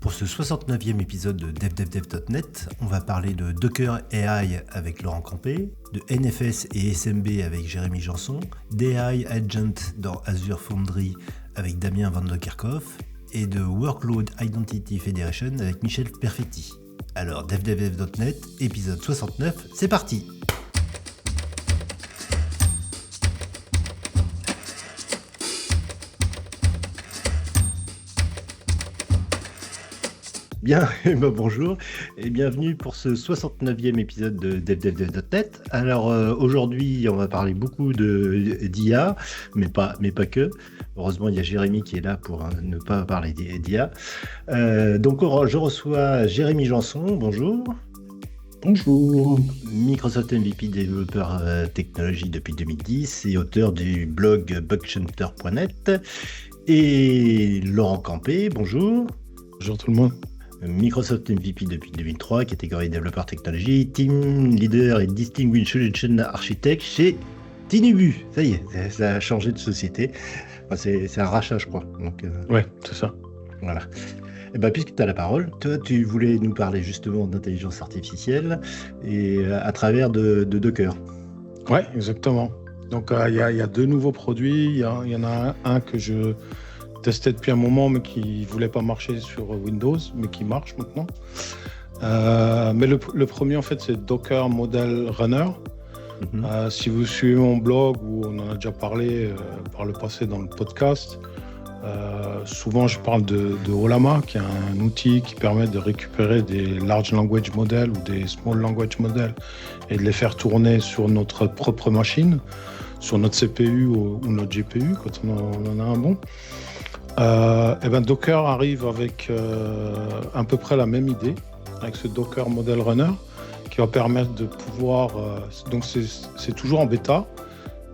Pour ce 69e épisode de DevDevDev.net, on va parler de Docker AI avec Laurent Campé, de NFS et SMB avec Jérémy Janson, d'AI Agent dans Azure Foundry avec Damien Van de Kerkhoff et de Workload Identity Federation avec Michel Perfetti. Alors DevDevDev.net, épisode 69, c'est parti! Bien, bonjour et bienvenue pour ce 69e épisode de DevDevDev.net. Alors aujourd'hui, on va parler beaucoup d'IA, mais pas que. Heureusement, il y a Jérémy qui est là pour ne pas parler d'IA. Donc je reçois Jérémy Janson, bonjour. Bonjour. Microsoft MVP développeur technologie depuis 2010 et auteur du blog bugshunter.net. Et Laurent Campé, bonjour. Bonjour tout le monde. Microsoft MVP depuis 2003, catégorie développeur technologie, team leader et distinguished solution architect chez Tinubu. Ça y est, ça a changé de société. Enfin, c'est un rachat, je crois. Donc, ouais, c'est ça. Voilà. Et ben, puisque tu as la parole, toi, tu voulais nous parler justement d'intelligence artificielle et à travers de Docker. Ouais, exactement. Donc, il y a deux nouveaux produits. Il y en a un que je testé depuis un moment, mais qui ne voulait pas marcher sur Windows, mais qui marche maintenant. Mais le premier, en fait, c'est Docker Model Runner. Si vous suivez mon blog, où on en a déjà parlé par le passé dans le podcast, souvent je parle de Ollama, qui est un outil qui permet de récupérer des Large Language Models ou des Small Language Models et de les faire tourner sur notre propre machine, sur notre CPU ou notre GPU, quand on en a un bon. Et ben Docker arrive avec à peu près la même idée, avec ce Docker Model Runner, qui va permettre de pouvoir, donc c'est toujours en bêta,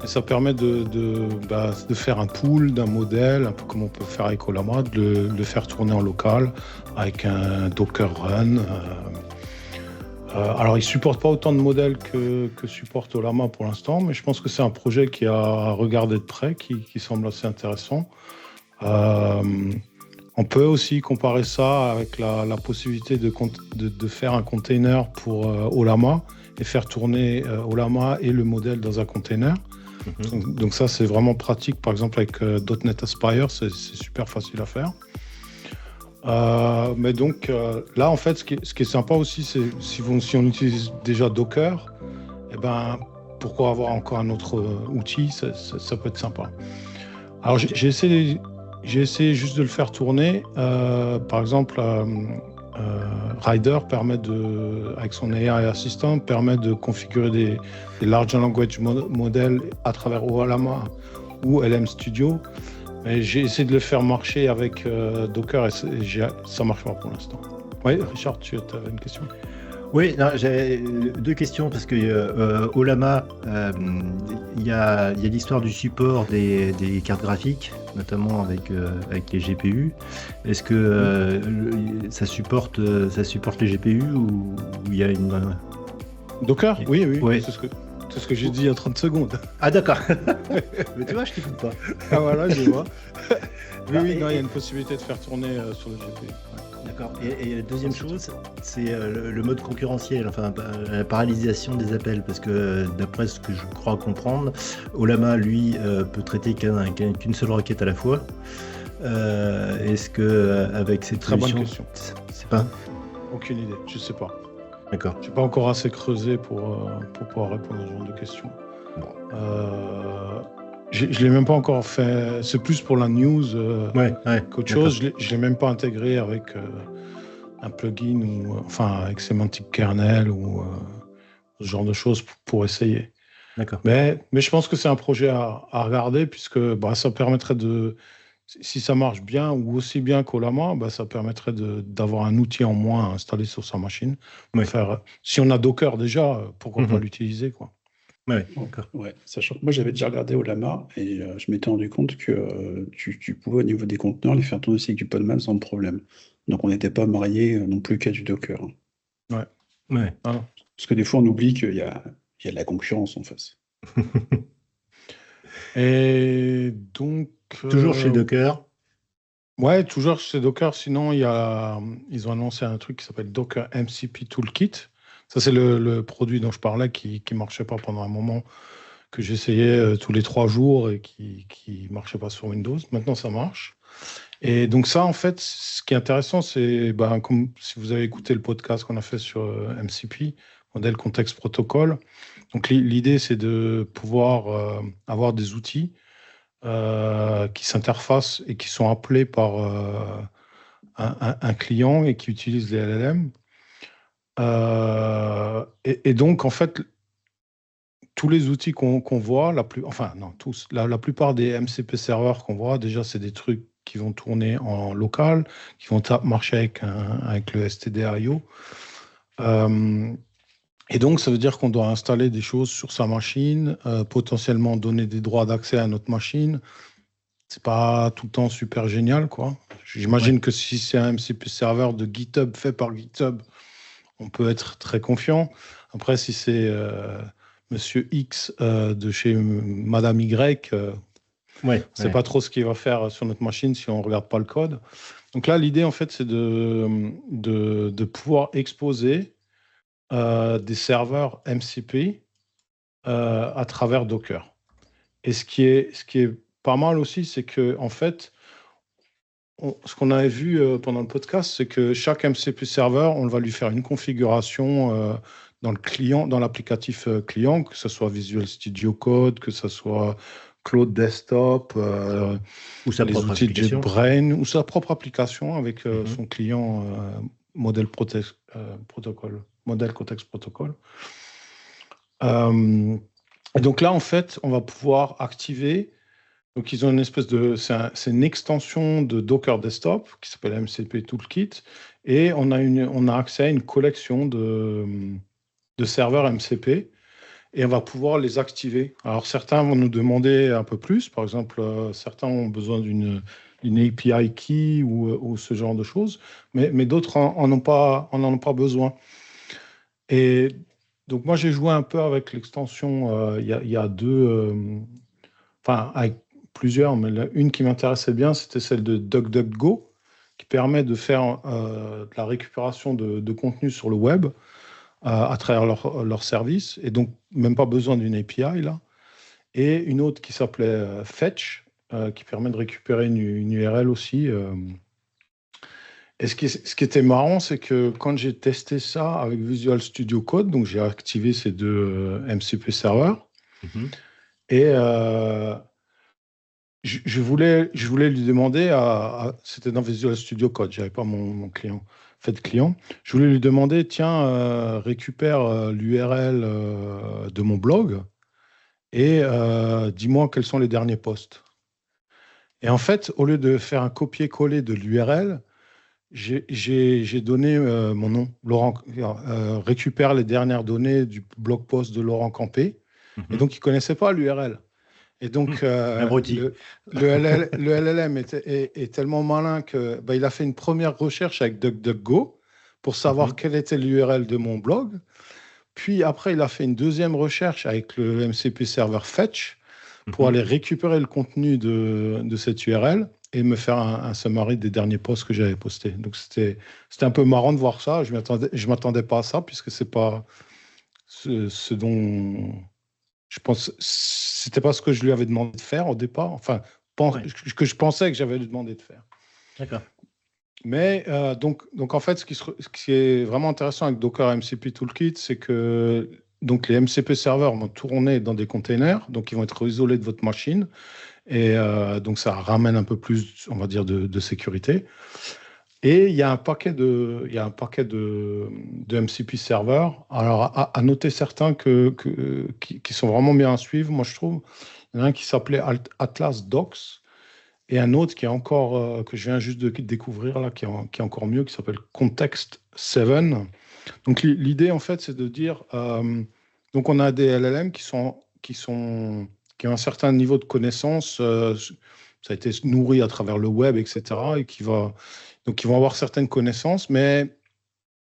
et ça permet de faire un pool d'un modèle, un peu comme on peut faire avec Ollama, de le faire tourner en local avec un Docker Run. Alors il ne supporte pas autant de modèles que supporte Ollama pour l'instant, mais je pense que c'est un projet qui a à regarder de près, qui semble assez intéressant. On peut aussi comparer ça avec la possibilité de faire un container pour Ollama et faire tourner Ollama et le modèle dans un container. Donc ça, c'est vraiment pratique. Par exemple, avec .NET Aspire, c'est super facile à faire. Mais donc là, en fait, ce qui est sympa aussi, c'est si on utilise déjà Docker, eh ben, pourquoi avoir encore un autre outil, ça peut être sympa. Alors j'ai essayé juste de le faire tourner. Par exemple, Rider permet avec son AI Assistant, permet de configurer des Large Language Models à travers Ollama ou LM Studio. Mais j'ai essayé de le faire marcher avec Docker et ça marche pas pour l'instant. Oui, Richard, tu avais une question ? Oui, j'avais deux questions parce que Ollama, il y a l'histoire du support des cartes graphiques, notamment avec les GPU. Est-ce que ça supporte les GPU ou il y a une... Docker ? Oui, ouais. C'est ce que j'ai dit il y a 30 secondes. Ah d'accord. Mais tu vois, je t'écoute pas. Ah voilà, je vois. Oui, il y a une possibilité de faire tourner sur le GPU. Ouais. D'accord. Et la deuxième chose, c'est le mode concurrentiel, enfin la paralysation des appels, parce que d'après ce que je crois comprendre, Ollama, lui, peut traiter qu'une seule requête à la fois. Est-ce que avec cette très solution, bonne question. C'est pas? Aucune idée, je sais pas. D'accord. Je n'ai pas encore assez creusé pour pouvoir répondre à ce genre de questions. Bon. Je ne l'ai même pas encore fait. C'est plus pour la news qu'autre chose. Je ne l'ai même pas intégré avec un plugin ou avec Semantic Kernel ou ce genre de choses pour essayer. D'accord. Mais je pense que c'est un projet à regarder puisque ça permettrait si ça marche bien ou aussi bien qu'Ollama, ça permettrait d'avoir un outil en moins installé sur sa machine. Si on a Docker déjà, pourquoi pas l'utiliser, quoi. Ouais, d'accord. Ouais, sachant que moi j'avais déjà regardé Ollama et je m'étais rendu compte que tu pouvais au niveau des conteneurs les faire tourner aussi avec du Podman sans problème. Donc on n'était pas marié non plus qu'à du Docker. Ouais. Ah. Parce que des fois on oublie qu'il y a de la concurrence en face. Et donc... Toujours chez Docker. Ouais, toujours chez Docker. Sinon, ils ont annoncé un truc qui s'appelle Docker MCP Toolkit. Ça, c'est le produit dont je parlais qui ne marchait pas pendant un moment, que j'essayais tous les 3 jours et qui marchait pas sur Windows. Maintenant, ça marche. Et donc ça, en fait, ce qui est intéressant, c'est comme si vous avez écouté le podcast qu'on a fait sur MCP, modèle contexte protocole. Donc l'idée, c'est de pouvoir avoir des outils qui s'interfacent et qui sont appelés par un client et qui utilisent les LLM. Et donc, en fait, tous les outils qu'on voit, enfin non, tous, la plupart des MCP serveurs qu'on voit, déjà, c'est des trucs qui vont tourner en local, qui vont marcher avec le STD.io. Et donc, ça veut dire qu'on doit installer des choses sur sa machine, potentiellement donner des droits d'accès à notre machine. C'est pas tout le temps super génial, quoi. J'imagine que si c'est un MCP serveur de GitHub fait par GitHub, on peut être très confiant. Après, si c'est Monsieur X de chez Madame Y, on ne sait pas trop ce qu'il va faire sur notre machine si on ne regarde pas le code. Donc là, l'idée, en fait, c'est de pouvoir exposer des serveurs MCP à travers Docker. Et ce qui est pas mal aussi, c'est que, en fait, ce qu'on avait vu pendant le podcast, c'est que chaque MCP serveur, on va lui faire une configuration dans le client, dans l'applicatif client, que ce soit Visual Studio Code, que ce soit Cloud Desktop, ou sa les propre outils de application. JetBrains, ou sa propre application avec son client modèle protocole, modèle contexte protocole. Et donc là, en fait, on va pouvoir activer. Donc, ils ont une espèce de. C'est une extension de Docker Desktop qui s'appelle MCP Toolkit. Et on a accès à une collection de serveurs MCP. Et on va pouvoir les activer. Alors, certains vont nous demander un peu plus. Par exemple, certains ont besoin d'une API key ou ce genre de choses. Mais d'autres n'en ont pas besoin. Et donc, moi, j'ai joué un peu avec l'extension. Il y a deux. Enfin, avec plusieurs, mais une qui m'intéressait bien, c'était celle de DuckDuckGo, qui permet de faire de la récupération de contenu sur le web à travers leur service, et donc même pas besoin d'une API là. Et une autre qui s'appelait Fetch, qui permet de récupérer une URL aussi. Et ce qui était marrant, c'est que quand j'ai testé ça avec Visual Studio Code, donc j'ai activé ces deux MCP serveurs, et je voulais lui demander, c'était dans Visual Studio Code, je n'avais pas mon client, fait client. Je voulais lui demander, tiens, récupère l'URL de mon blog et dis-moi quels sont les derniers posts. Et en fait, au lieu de faire un copier-coller de l'URL, j'ai donné mon nom, Laurent, récupère les dernières données du blog post de Laurent Campé. Et donc, il ne connaissait pas l'URL. Et donc, le LLM est tellement malin que il a fait une première recherche avec DuckDuckGo pour savoir quelle était l'URL de mon blog. Puis après, il a fait une deuxième recherche avec le MCP server Fetch pour aller récupérer le contenu de cette URL et me faire un summary des derniers posts que j'avais postés. Donc, c'était un peu marrant de voir ça. Je ne m'attendais pas à ça puisque ce n'est pas ce dont... Je pense c'était pas ce que je lui avais demandé de faire au départ. Enfin, que je pensais que j'avais lui demandé de faire. D'accord. Mais donc en fait, ce qui est vraiment intéressant avec Docker MCP Toolkit, c'est que donc les MCP serveurs vont tourner dans des containers, donc ils vont être isolés de votre machine, et donc ça ramène un peu plus, on va dire, de sécurité. Et il y a un paquet de MCP serveurs. Alors, à noter certains qui sont vraiment bien à suivre, moi je trouve. Il y en a un qui s'appelait Atlas Docs et un autre qui est encore, que je viens juste de découvrir, là, qui est encore mieux, qui s'appelle Context 7. Donc, l'idée, en fait, c'est de dire... donc, on a des LLM qui ont un certain niveau de connaissance. Ça a été nourri à travers le web, etc. Et donc, ils vont avoir certaines connaissances, mais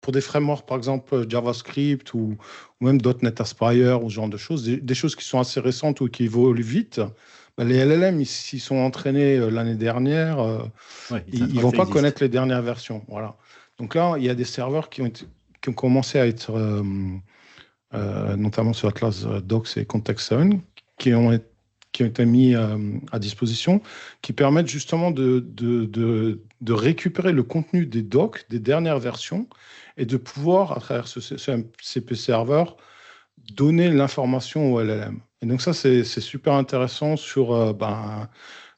pour des frameworks, par exemple JavaScript ou même .NET Aspire ou ce genre de choses, des choses qui sont assez récentes ou qui évoluent vite, Les LLM, s'ils sont entraînés l'année dernière, Ouais, ils savent ils pas ne que vont ça pas existe. connaître les dernières versions. Voilà. Donc là, il y a des serveurs qui ont commencé à être, notamment sur Atlas Docs et Context 7, qui ont été mis à disposition, qui permettent justement de récupérer le contenu des docs, des dernières versions, et de pouvoir, à travers ce MCP serveur, donner l'information au LLM. Et donc ça, c'est super intéressant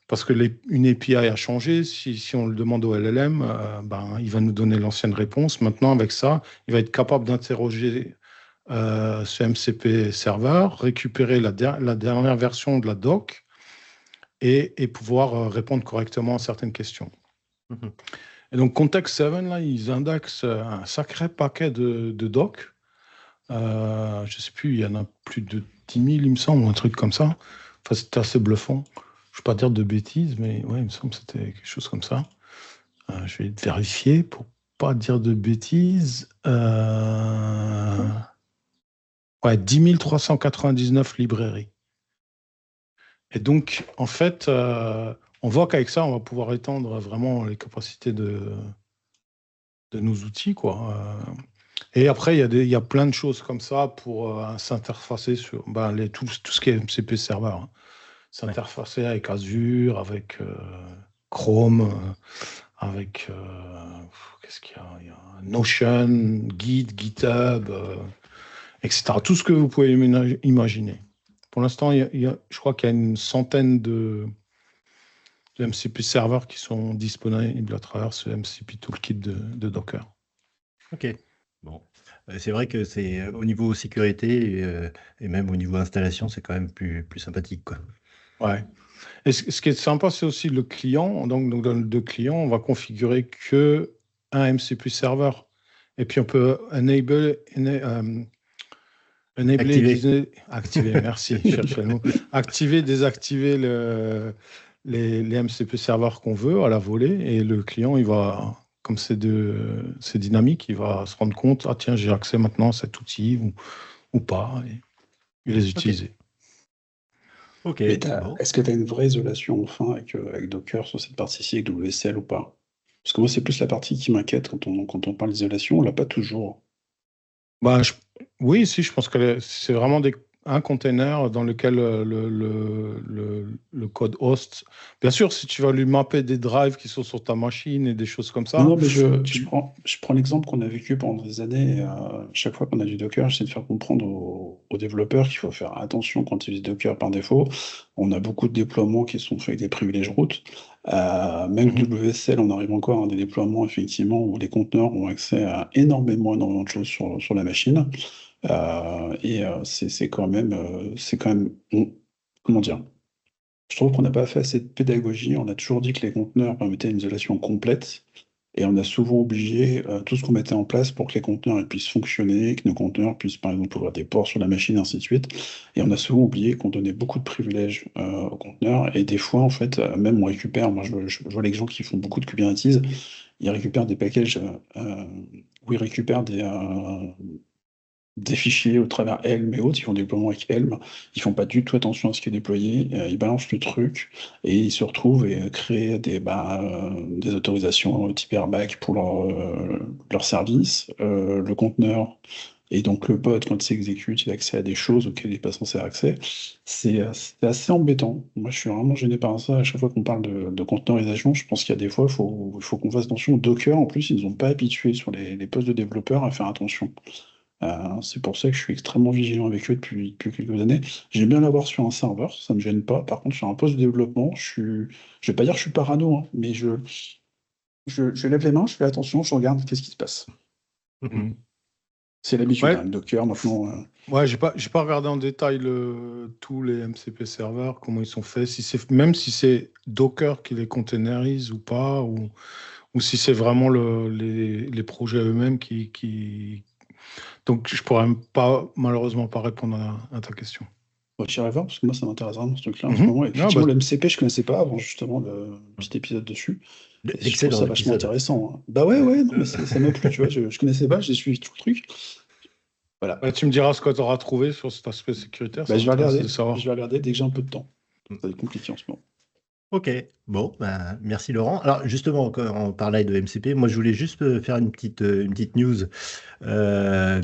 parce que une API a changé. Si on le demande au LLM, il va nous donner l'ancienne réponse. Maintenant, avec ça, il va être capable d'interroger ce MCP serveur, récupérer la dernière version de la doc et pouvoir répondre correctement à certaines questions. Mhm. Et donc, Context 7, là, ils indexent un sacré paquet de docs. Je ne sais plus, il y en a plus de 10 000, il me semble, ou un truc comme ça. Enfin, c'était assez bluffant. Je ne vais pas dire de bêtises, mais ouais, il me semble que c'était quelque chose comme ça. Je vais vérifier pour pas dire de bêtises. Ouais, 10 399 librairies. Et donc, en fait, on voit qu'avec ça, on va pouvoir étendre vraiment les capacités de nos outils, quoi. Et après, il y a plein de choses comme ça pour s'interfacer sur tout ce qui est MCP serveur. Hein. S'interfacer avec Azure, avec Chrome, avec qu'est-ce qu'il y a? Il y a Notion, Git, GitHub, etc. Tout ce que vous pouvez imaginer. Pour l'instant, je crois qu'il y a une centaine de MCP serveurs qui sont disponibles à travers ce MCP Toolkit de Docker. Ok. Bon. C'est vrai que c'est au niveau sécurité et même au niveau installation, c'est quand même plus sympathique, quoi. Ouais. Et ce qui est sympa, c'est aussi le client. Donc dans le client, on va configurer que un MCP serveur. Et puis on peut activer, merci, je cherchais le mot. Activer, désactiver les MCP serveurs qu'on veut à la volée. Et le client, il va, comme c'est dynamique, il va se rendre compte, ah tiens, j'ai accès maintenant à cet outil ou pas, et les utiliser. Ok, Mais bon. est-ce que tu as une vraie isolation enfin avec Docker sur cette partie-ci, avec WSL ou pas? Parce que moi, c'est plus la partie qui m'inquiète quand on parle d'isolation, on l'a pas toujours. Bah, oui, si, je pense que c'est vraiment un container dans lequel le code host. Bien sûr, si tu vas lui mapper des drives qui sont sur ta machine et des choses comme Non, ça, non, mais je prends l'exemple qu'on a vécu pendant des années. Chaque fois qu'on a du Docker, j'essaie de faire comprendre aux développeurs qu'il faut faire attention quand ils utilisent Docker par défaut. On a beaucoup de déploiements qui sont faits avec des privilèges root. Même WSL, on arrive encore à des déploiements effectivement où les conteneurs ont accès à énormément de choses sur la machine. C'est quand même, comment dire? Je trouve qu'on n'a pas fait assez de pédagogie. On a toujours dit que les conteneurs permettaient une isolation complète. Et on a souvent obligé tout ce qu'on mettait en place pour que les conteneurs ils puissent fonctionner, que nos conteneurs puissent par exemple ouvrir des ports sur la machine, ainsi de suite. Et on a souvent oublié qu'on donnait beaucoup de privilèges aux conteneurs. Et des fois, en fait, même on récupère, moi je vois les gens qui font beaucoup de Kubernetes, ils récupèrent des packages où ils récupèrent des fichiers au travers Helm et autres, ils font des déploiements avec Helm, ils font pas du tout attention à ce qui est déployé, ils balancent le truc et ils se retrouvent et créent des autorisations type airbag pour leur service. Le conteneur et donc le pod, quand il s'exécute, il a accès à des choses auxquelles il n'est pas censé avoir accès. C'est assez embêtant. Moi, je suis vraiment gêné par ça. À chaque fois qu'on parle de containerisation, je pense qu'il y a des fois, il faut qu'on fasse attention. Docker, en plus, ils nous ont pas habitués sur les postes de développeurs à faire attention. C'est pour ça que je suis extrêmement vigilant avec eux depuis quelques années. J'aime bien l'avoir sur un serveur, ça ne me gêne pas. Par contre, sur un poste de développement, je vais pas dire que je suis parano, hein, mais je lève les mains, je fais attention, je regarde qu'est-ce qui se passe. Mhm. C'est l'habitude, Ouais. hein, Docker maintenant. Ouais, j'ai pas regardé en détail tous les MCP serveurs, comment ils sont faits, même si c'est Docker qui les containerise ou pas, ou si c'est vraiment les projets eux-mêmes qui. Donc, je pourrais malheureusement pas répondre à ta question. Bon, j'irai voir, parce que moi, ça m'intéresse vraiment ce truc-là en ce moment. Et effectivement, le MCP, je connaissais pas avant justement le petit épisode dessus. Et je trouve ça vachement intéressant. Hein. Bah ouais, non, mais ça m'a plu, tu vois. Je connaissais pas, j'ai suivi tout le truc. Voilà. Tu me diras ce que tu auras trouvé sur cet aspect sécuritaire. Je vais regarder dès que j'ai un peu de temps. Ça va être compliqué en ce moment. Ok, bon, ben, merci Laurent. Alors justement, quand on parlait de MCP, moi je voulais juste faire une petite news,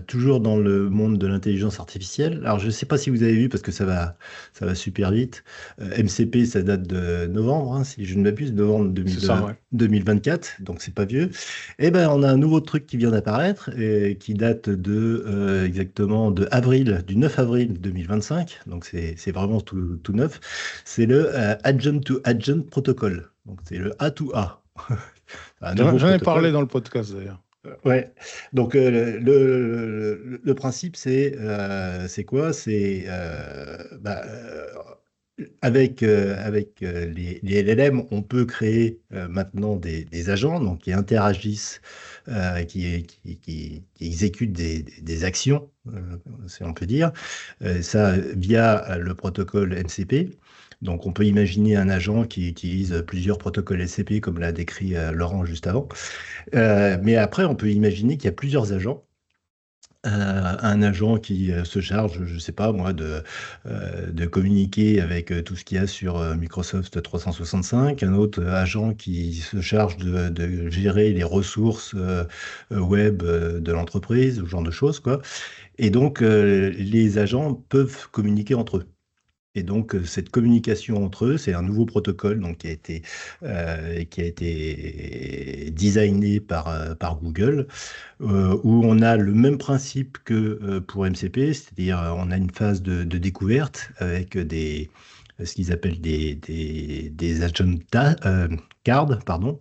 toujours dans le monde de l'intelligence artificielle. Alors je ne sais pas si vous avez vu, parce que ça va super vite. MCP, ça date de novembre, hein, si je ne m'abuse, novembre C'est ça, ouais. 2024, donc c'est pas vieux. Et ben on a un nouveau truc qui vient d'apparaître, et qui date exactement du 9 avril 2025, donc c'est vraiment tout neuf. C'est le Agent to Agent Protocol. Donc c'est le A2A. Un nouveau J'en ai parlé protocole. dans le podcast d'ailleurs. Ouais. Donc le principe c'est quoi? Avec les LLM, on peut créer maintenant des agents donc, qui interagissent, qui exécutent des actions, si on peut dire, ça via le protocole MCP. Donc on peut imaginer un agent qui utilise plusieurs protocoles MCP, comme l'a décrit Laurent juste avant. Mais après, on peut imaginer qu'il y a plusieurs agents. Un agent qui se charge, je ne sais pas moi, de communiquer avec tout ce qu'il y a sur Microsoft 365, un autre agent qui se charge de gérer les ressources web de l'entreprise, ce genre de choses, quoi. Et donc, les agents peuvent communiquer entre eux. Et donc, cette communication entre eux, c'est un nouveau protocole donc, qui a été designé par Google, où on a le même principe que pour MCP, c'est-à-dire on a une phase de découverte avec ce qu'ils appellent des agenda cards, pardon.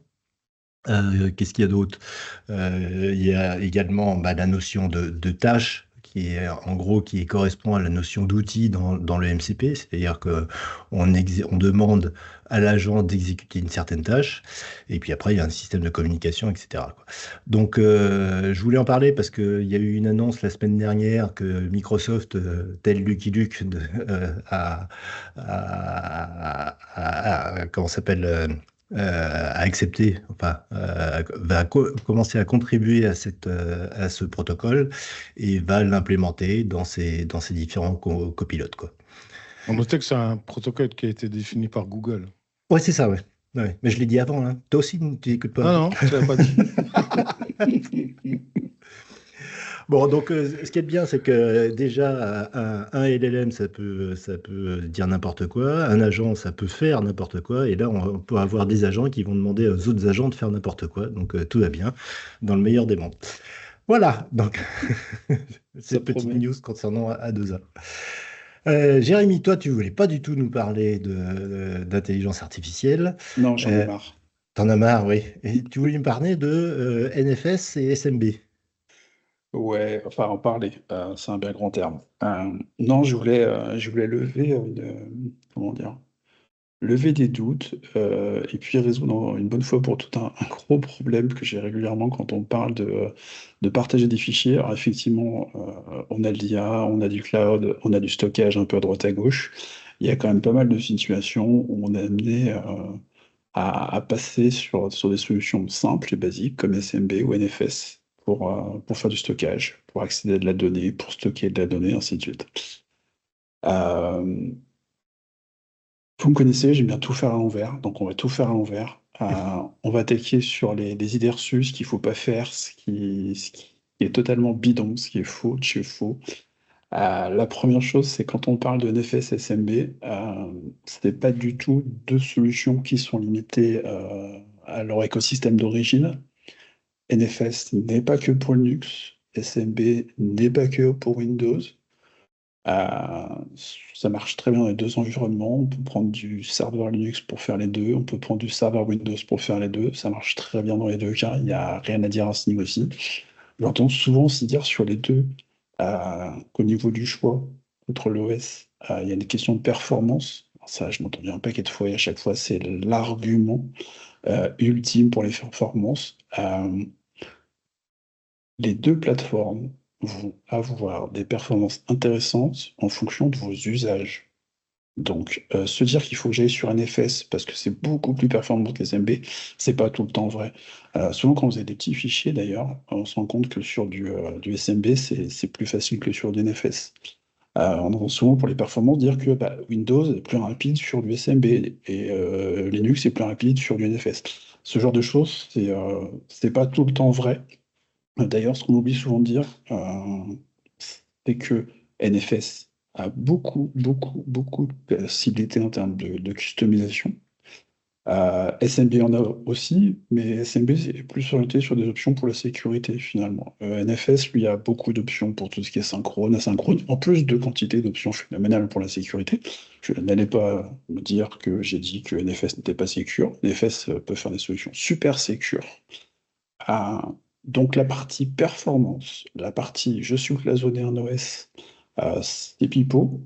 Qu'est-ce qu'il y a d'autre? Il y a également la notion de tâche en gros, qui correspond à la notion d'outil dans le MCP, c'est-à-dire que on demande à l'agent d'exécuter une certaine tâche, et puis après, il y a un système de communication, etc., quoi. Donc, je voulais en parler parce qu'il y a eu une annonce la semaine dernière que Microsoft, tel Lucky Luke, comment ça s'appelle, a accepté, enfin, va commencer à contribuer à ce protocole et va l'implémenter dans ses différents copilotes, quoi. On notait que c'est un protocole qui a été défini par Google. Ouais, c'est ça, ouais. Ouais. Mais je l'ai dit avant, hein. Toi aussi, tu n'écoutes pas. Ah non, tu l'avais pas dit. Bon, donc ce qui est bien, c'est que déjà, un LLM, ça peut dire n'importe quoi. Un agent, ça peut faire n'importe quoi. Et là, on peut avoir des agents qui vont demander aux autres agents de faire n'importe quoi. Donc tout va bien, dans le meilleur des mondes. Voilà, donc Ça cette petite promet. news concernant A2A. Jérémy, toi, tu voulais pas du tout nous parler d'intelligence artificielle. Non, j'en ai Euh, marre. T'en as marre, oui. Et tu voulais me parler de NFS et SMB. Ouais, enfin en parler, c'est un bien grand terme. Non, je voulais lever comment dire? Lever des doutes, et puis résoudre une bonne fois pour toutes un gros problème que j'ai régulièrement quand on parle de partager des fichiers. Alors effectivement, on a de l'IA, on a du cloud, on a du stockage un peu à droite à gauche. Il y a quand même pas mal de situations où on est amené, à passer sur des solutions simples et basiques comme SMB ou NFS pour faire du stockage, pour accéder à de la donnée, pour stocker de la donnée, ainsi de suite. Hem Vous me connaissez, j'aime bien tout faire à l'envers, donc on va tout faire à l'envers. On va attaquer sur les idées reçues, ce qu'il faut pas faire, ce qui est totalement bidon, ce qui est faux de chez faux. La première chose, c'est quand on parle de NFS SMB, c'est pas du tout 2 solutions qui sont limitées, à leur écosystème d'origine. NFS n'est pas que pour Linux, SMB n'est pas que pour Windows. Ça marche très bien dans les 2 environnements. On peut prendre du serveur Linux pour faire les 2, on peut prendre du serveur Windows pour faire les 2. Ça marche très bien dans les 2 cas, il n'y a rien à dire à ce niveau aussi. J'entends souvent aussi dire sur les 2, qu'au niveau du choix entre l'OS, il y a une question de performance. Alors ça, je m'entends bien un paquet de fois et à chaque fois, c'est l'argument, ultime pour les performances. Les 2 plateformes vont avoir des performances intéressantes en fonction de vos usages. Donc, se dire qu'il faut que j'aille sur NFS parce que c'est beaucoup plus performant que SMB, c'est pas tout le temps vrai. Souvent quand vous avez des petits fichiers d'ailleurs, on se rend compte que sur du SMB, c'est plus facile que sur du NFS. On entend souvent pour les performances dire que Windows est plus rapide sur du SMB et Linux est plus rapide sur du NFS. Ce genre de choses, c'est pas tout le temps vrai. D'ailleurs, ce qu'on oublie souvent de dire, c'est que NFS a beaucoup, beaucoup, beaucoup de possibilités en termes de customisation. SMB en a aussi, mais SMB est plus orienté sur des options pour la sécurité finalement. NFS, lui, a beaucoup d'options pour tout ce qui est synchrone, asynchrone, en plus de quantité d'options phénoménales pour la sécurité. Je n'allais pas me dire que j'ai dit que NFS n'était pas sécure. NFS peut faire des solutions super sécures. Donc la partie performance, la partie je suis cloisonné en OS, c'est Pipo.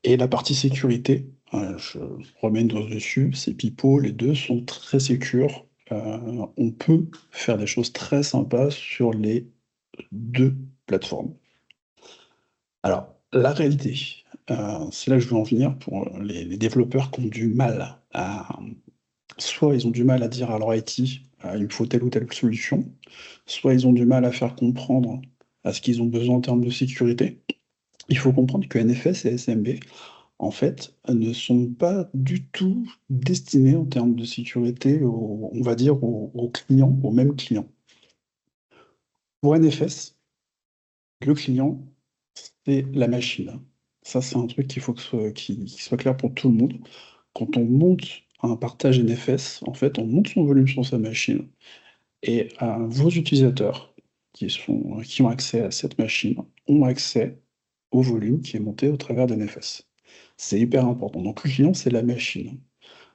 Et la partie sécurité, je remets une dose dessus, c'est Pipo, les deux sont très sécures. On peut faire des choses très sympas sur les deux plateformes. Alors, la réalité, c'est là que je veux en venir pour les développeurs qui ont du mal à... Soit ils ont du mal à dire à leur IT, il me faut telle ou telle solution, soit ils ont du mal à faire comprendre à ce qu'ils ont besoin en termes de sécurité. Il faut comprendre que NFS et SMB, en fait, ne sont pas du tout destinés en termes de sécurité, on va dire, aux clients, aux mêmes clients. Pour NFS, le client, c'est la machine. Ça, c'est un truc qu'il faut qu'il soit clair pour tout le monde. Quand on monte un partage NFS, en fait, on monte son volume sur sa machine. Et vos utilisateurs qui ont accès à cette machine ont accès au volume qui est monté au travers d'NFS. C'est hyper important. Donc le client, c'est la machine.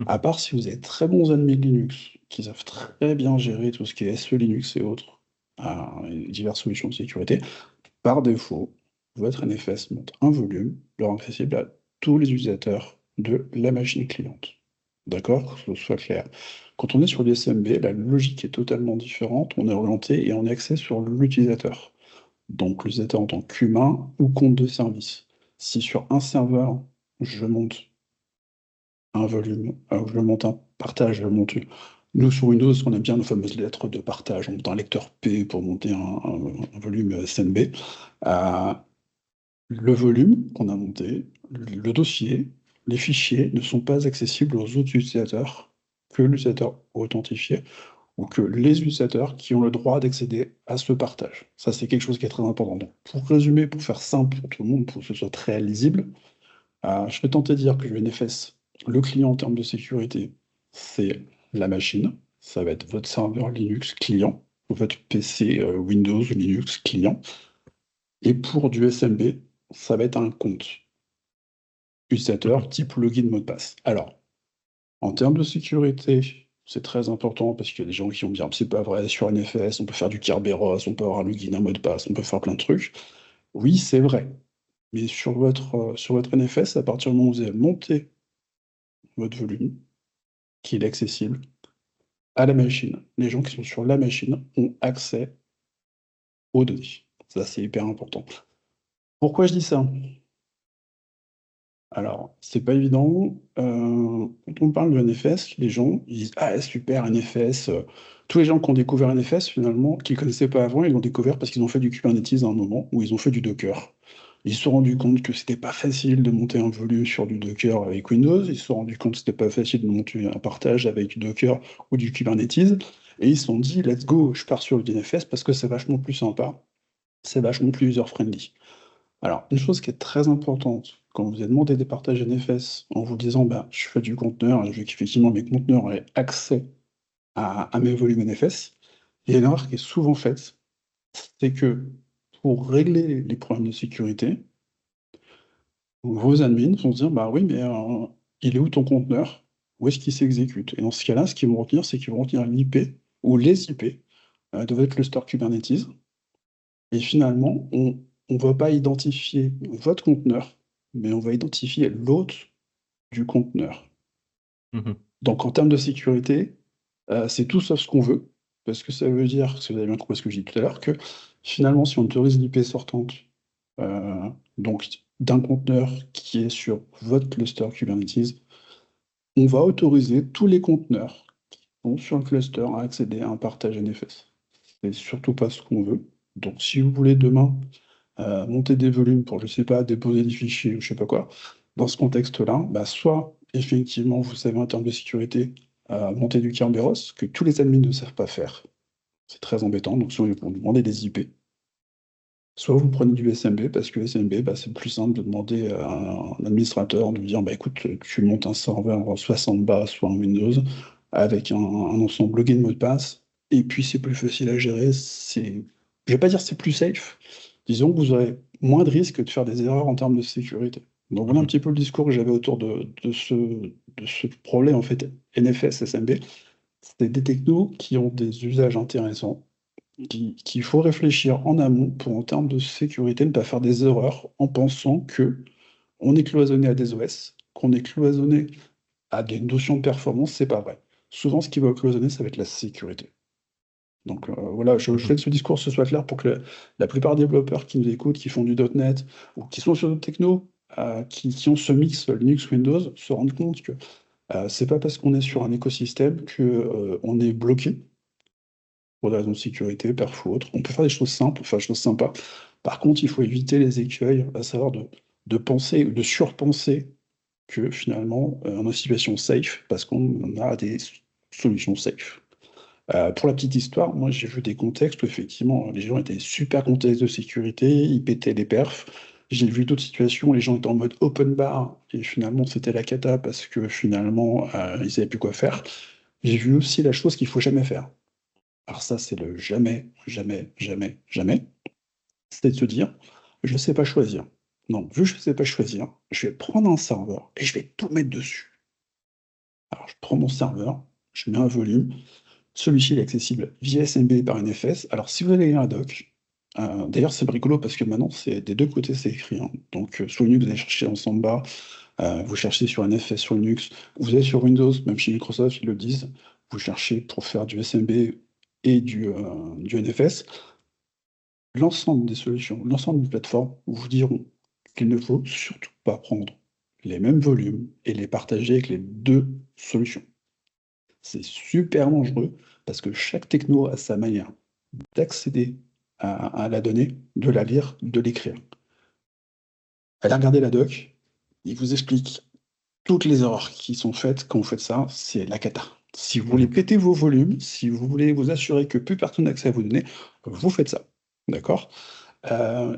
À part si vous êtes très bons admins Linux, qui savent très bien gérer tout ce qui est SE Linux et autres, et diverses solutions de sécurité, par défaut, votre NFS monte un volume, le rend accessible à tous les utilisateurs de la machine cliente. D'accord? Que ce soit clair. Quand on est sur du SMB, la logique est totalement différente. On est orienté et on est axé sur l'utilisateur. Donc l'utilisateur en tant qu'humain ou compte de service. Si sur un serveur, je monte un volume, je monte un partage, je monte nous, sur Windows, on aime bien nos fameuses lettres de partage. On monte un lecteur P pour monter un volume SMB. Le volume qu'on a monté, le dossier, les fichiers ne sont pas accessibles aux autres utilisateurs que l'utilisateur authentifié ou que les utilisateurs qui ont le droit d'accéder à ce partage. Ça, c'est quelque chose qui est très important. Donc, pour résumer, pour faire simple pour tout le monde, pour que ce soit très lisible, je vais tenter de dire que le NFS, le client en termes de sécurité, c'est la machine. Ça va être votre serveur Linux client, ou votre PC Windows ou Linux client. Et pour du SMB, ça va être un compte utilisateur type login mot de passe. Alors, en termes de sécurité, c'est très important parce qu'il y a des gens qui vont me dire c'est pas vrai, sur NFS, on peut faire du Kerberos, on peut avoir un login, un mot de passe, on peut faire plein de trucs. Oui, c'est vrai. Mais sur votre NFS, à partir du moment où vous avez monté votre volume, qui est accessible à la machine, les gens qui sont sur la machine ont accès aux données. Ça, c'est hyper important. Pourquoi je dis ça? Alors, c'est pas évident. Quand on parle de NFS, les gens ils disent ah super NFS. Tous les gens qui ont découvert NFS finalement, qui ne connaissaient pas avant, ils l'ont découvert parce qu'ils ont fait du Kubernetes à un moment où ils ont fait du Docker. Ils se sont rendus compte que c'était pas facile de monter un volume sur du Docker avec Windows. Ils se sont rendus compte que c'était pas facile de monter un partage avec du Docker ou du Kubernetes. Et ils se sont dit let's go, je pars sur le NFS parce que c'est vachement plus sympa, c'est vachement plus user-friendly. Alors, une chose qui est très importante, quand vous avez demandé des partages NFS en vous disant je fais du conteneur et je veux qu'effectivement mes conteneurs aient accès à mes volumes NFS, il y a une erreur qui est souvent faite, c'est que pour régler les problèmes de sécurité, vos admins vont se dire bah oui, mais il est où ton conteneur? Où est-ce qu'il s'exécute? Et dans ce cas-là, ce qu'ils vont retenir, c'est qu'ils vont retenir l'IP ou les IP de votre cluster Kubernetes. Et finalement, on ne va pas identifier votre conteneur, mais on va identifier l'hôte du conteneur. Donc en termes de sécurité, c'est tout sauf ce qu'on veut, parce que ça veut dire, si vous avez bien compris ce que j'ai dit tout à l'heure, que finalement, si on autorise l'IP sortante donc d'un conteneur qui est sur votre cluster Kubernetes, on va autoriser tous les conteneurs qui sont sur le cluster à accéder à un partage NFS. C'est surtout pas ce qu'on veut. Donc si vous voulez demain monter des volumes pour, je sais pas, déposer des fichiers ou je sais pas quoi, dans ce contexte-là, bah, soit effectivement, vous savez en termes de sécurité, monter du Kerberos, que tous les admins ne savent pas faire. C'est très embêtant, donc soit ils vont demander des IP, soit vous prenez du SMB, parce que SMB, bah, c'est plus simple de demander à un administrateur de lui dire, bah, écoute, tu montes un serveur soit Samba, soit en Windows, avec un ensemble login mot de passe, et puis c'est plus facile à gérer, je vais pas dire c'est plus safe, disons que vous aurez moins de risques de faire des erreurs en termes de sécurité. Donc voilà un petit peu le discours que j'avais autour de ce problème, en fait, NFS, SMB. C'est des technos qui ont des usages intéressants, qu'il faut réfléchir en amont pour, en termes de sécurité, ne pas faire des erreurs en pensant que on est cloisonné à des OS, qu'on est cloisonné à des notions de performance, c'est pas vrai. Souvent, ce qui va cloisonner, ça va être la sécurité. Donc voilà, je fais que ce discours ce soit clair pour que la plupart des développeurs qui nous écoutent, qui font du .NET ou qui sont sur d'autres technos, qui ont ce mix Linux-Windows, se rendent compte que c'est pas parce qu'on est sur un écosystème que on est bloqué pour des raisons de sécurité, perf ou autre. On peut faire des choses simples, faire des choses sympas. Par contre, il faut éviter les écueils, à savoir de penser, de surpenser que finalement, on est en situation safe parce qu'on a des solutions safe. Pour la petite histoire, moi j'ai vu des contextes où effectivement les gens étaient super contextes de sécurité, ils pétaient les perfs. J'ai vu d'autres situations où les gens étaient en mode open bar et finalement c'était la cata parce que finalement ils savaient plus quoi faire. J'ai vu aussi la chose qu'il faut jamais faire. Alors ça, c'est le jamais, jamais, jamais, jamais. C'est de se dire, je sais pas choisir. Non, vu que je sais pas choisir, je vais prendre un serveur et je vais tout mettre dessus. Alors je prends mon serveur, je mets un volume. Celui-ci est accessible via SMB par NFS. Alors si vous allez lire la doc, d'ailleurs c'est rigolo parce que maintenant c'est des deux côtés c'est écrit, hein. Donc sur Linux vous allez chercher en Samba, vous cherchez sur NFS sur Linux, vous allez sur Windows, même chez Microsoft ils le disent, vous cherchez pour faire du SMB et du NFS. L'ensemble des solutions, l'ensemble des plateformes vous diront qu'il ne faut surtout pas prendre les mêmes volumes et les partager avec les deux solutions. C'est super dangereux parce que chaque techno a sa manière d'accéder à la donnée, de la lire, de l'écrire. Allez regarder la doc, il vous explique toutes les erreurs qui sont faites quand vous faites ça, c'est la cata. Si vous voulez péter vos volumes, si vous voulez vous assurer que plus personne n'a accès à vos données, vous faites ça. D'accord?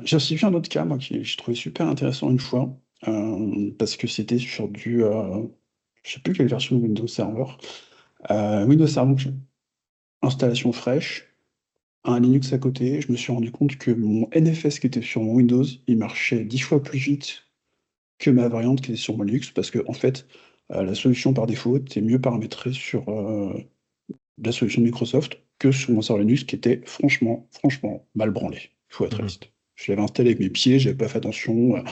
J'ai aussi vu un autre cas, moi, que j'ai trouvé super intéressant une fois, parce que c'était sur je sais plus quelle version de Windows Server. Windows Server, installation fraîche, un Linux à côté. Je me suis rendu compte que mon NFS qui était sur mon Windows, il marchait 10 fois plus vite que ma variante qui est sur mon Linux, parce que en fait, la solution par défaut était mieux paramétrée sur la solution de Microsoft que sur mon serveur Linux qui était franchement mal branlé. Il faut être réaliste. Je l'avais installé avec mes pieds, j'avais pas fait attention.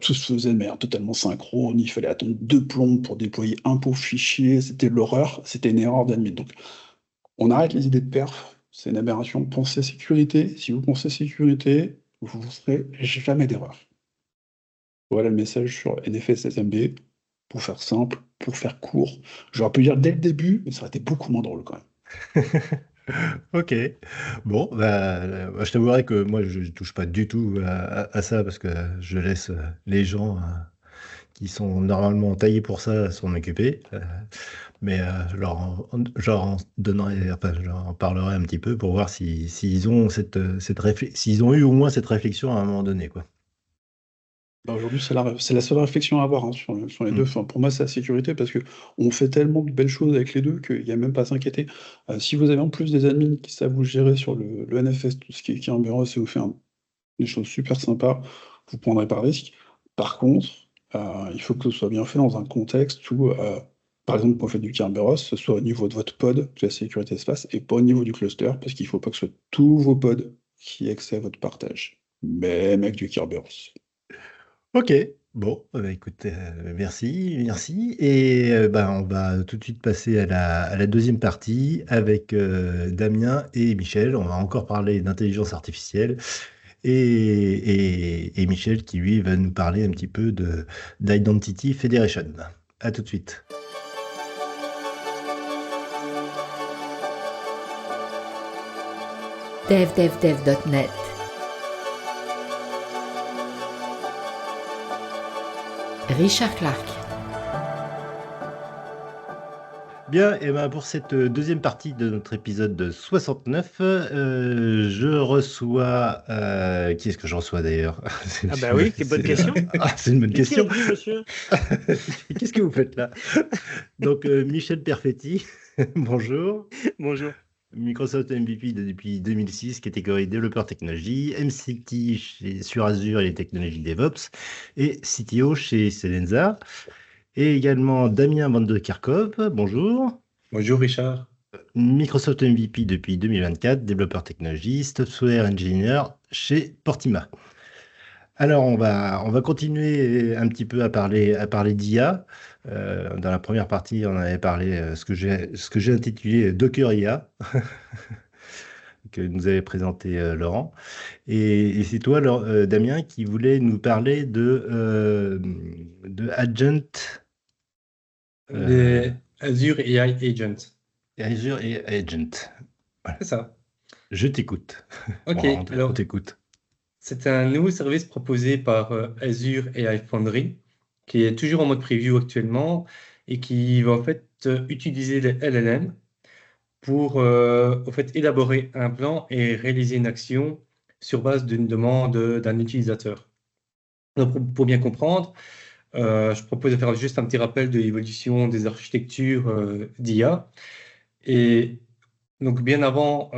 Tout se faisait de manière totalement synchrone. Il fallait attendre 2 plombes pour déployer un pauvre fichier. C'était l'horreur. C'était une erreur d'admin. Donc, on arrête les idées de perf. C'est une aberration. Pensez sécurité. Si vous pensez sécurité, vous ne ferez jamais d'erreur. Voilà le message sur NFS SMB. Pour faire simple, pour faire court. J'aurais pu dire dès le début, mais ça aurait été beaucoup moins drôle quand même. Ok. Bon, bah, je t'avouerai que moi, je ne touche pas du tout à ça parce que je laisse les gens qui sont normalement taillés pour ça s'en occuper. Mais je leur en donnerai, enfin, je leur en parlerai un petit peu pour voir s'ils ont s'ils ont eu au moins cette réflexion à un moment donné, quoi. Bah, aujourd'hui, c'est la seule réflexion à avoir, hein, sur les deux. Enfin, pour moi, c'est la sécurité parce que on fait tellement de belles choses avec les deux qu'il n'y a même pas à s'inquiéter. Si vous avez en plus des admins qui savent vous gérer sur le NFS, tout ce qui est Kerberos, et vous faire des choses super sympas, vous prendrez pas de risque. Par contre, il faut que ce soit bien fait dans un contexte où, par exemple, quand vous faites du Kerberos, ce soit au niveau de votre pod que la sécurité se fasse et pas au niveau du cluster parce qu'il ne faut pas que ce soit tous vos pods qui aient accès à votre partage. Même avec du Kerberos. Ok, bon, bah, écoute, merci. Et bah, on va tout de suite passer à la deuxième partie avec Damien et Michel. On va encore parler d'intelligence artificielle et Michel qui, lui, va nous parler un petit peu d'Identity Federation. À tout de suite. devdevdev.net Richard Clark. Bien, et ben pour cette deuxième partie de notre épisode 69, je reçois... qui est-ce que je reçois d'ailleurs? Ah bah oui, c'est une bonne question. Ah, c'est une bonne Qui question. êtes-vous, monsieur? Qu'est-ce que vous faites là? Donc, Michel Perfetti, bonjour. Bonjour. Microsoft MVP depuis 2006, catégorie développeur technologie, MCT sur Azure et les technologies DevOps, et CTO chez Selenza. Et également Damien Van de Kerkhove, bonjour. Bonjour Richard. Microsoft MVP depuis 2024, développeur technologie, software engineer chez Portima. Alors, on va continuer un petit peu à parler d'IA. Dans la première partie, on avait parlé ce que j'ai intitulé Docker IA, que nous avait présenté Laurent. Et c'est toi, Damien, qui voulais nous parler de Agent. Les Azure AI Agent. Azure et Agent. Voilà. C'est ça. Je t'écoute. Ok, Bon, on alors t'écoute. c'est un nouveau service proposé par Azure AI Foundry qui est toujours en mode preview actuellement et qui va en fait utiliser les LLM pour en fait élaborer un plan et réaliser une action sur base d'une demande d'un utilisateur. Donc, pour bien comprendre, je propose de faire juste un petit rappel de l'évolution des architectures d'IA. Et donc, bien avant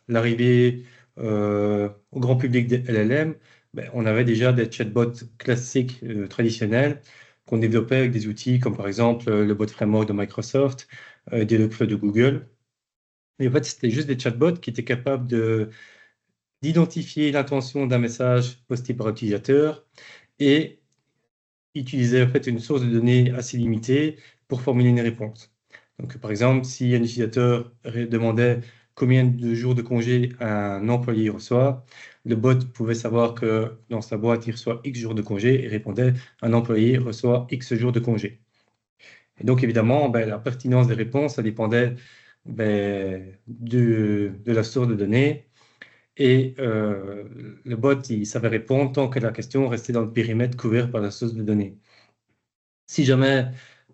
l'arrivée au grand public des LLM, on avait déjà des chatbots classiques traditionnels qu'on développait avec des outils comme par exemple le bot framework de Microsoft, Dialogflow de Google. Et en fait, c'était juste des chatbots qui étaient capables d'identifier l'intention d'un message posté par l'utilisateur et utiliser en fait une source de données assez limitée pour formuler une réponse. Donc, par exemple, si un utilisateur demandait combien de jours de congé un employé reçoit, le bot pouvait savoir que dans sa boîte, il reçoit X jours de congé et répondait un employé reçoit X jours de congé. Et donc, évidemment, la pertinence des réponses, ça dépendait de la source de données. Et le bot, il savait répondre tant que la question restait dans le périmètre couvert par la source de données. Si jamais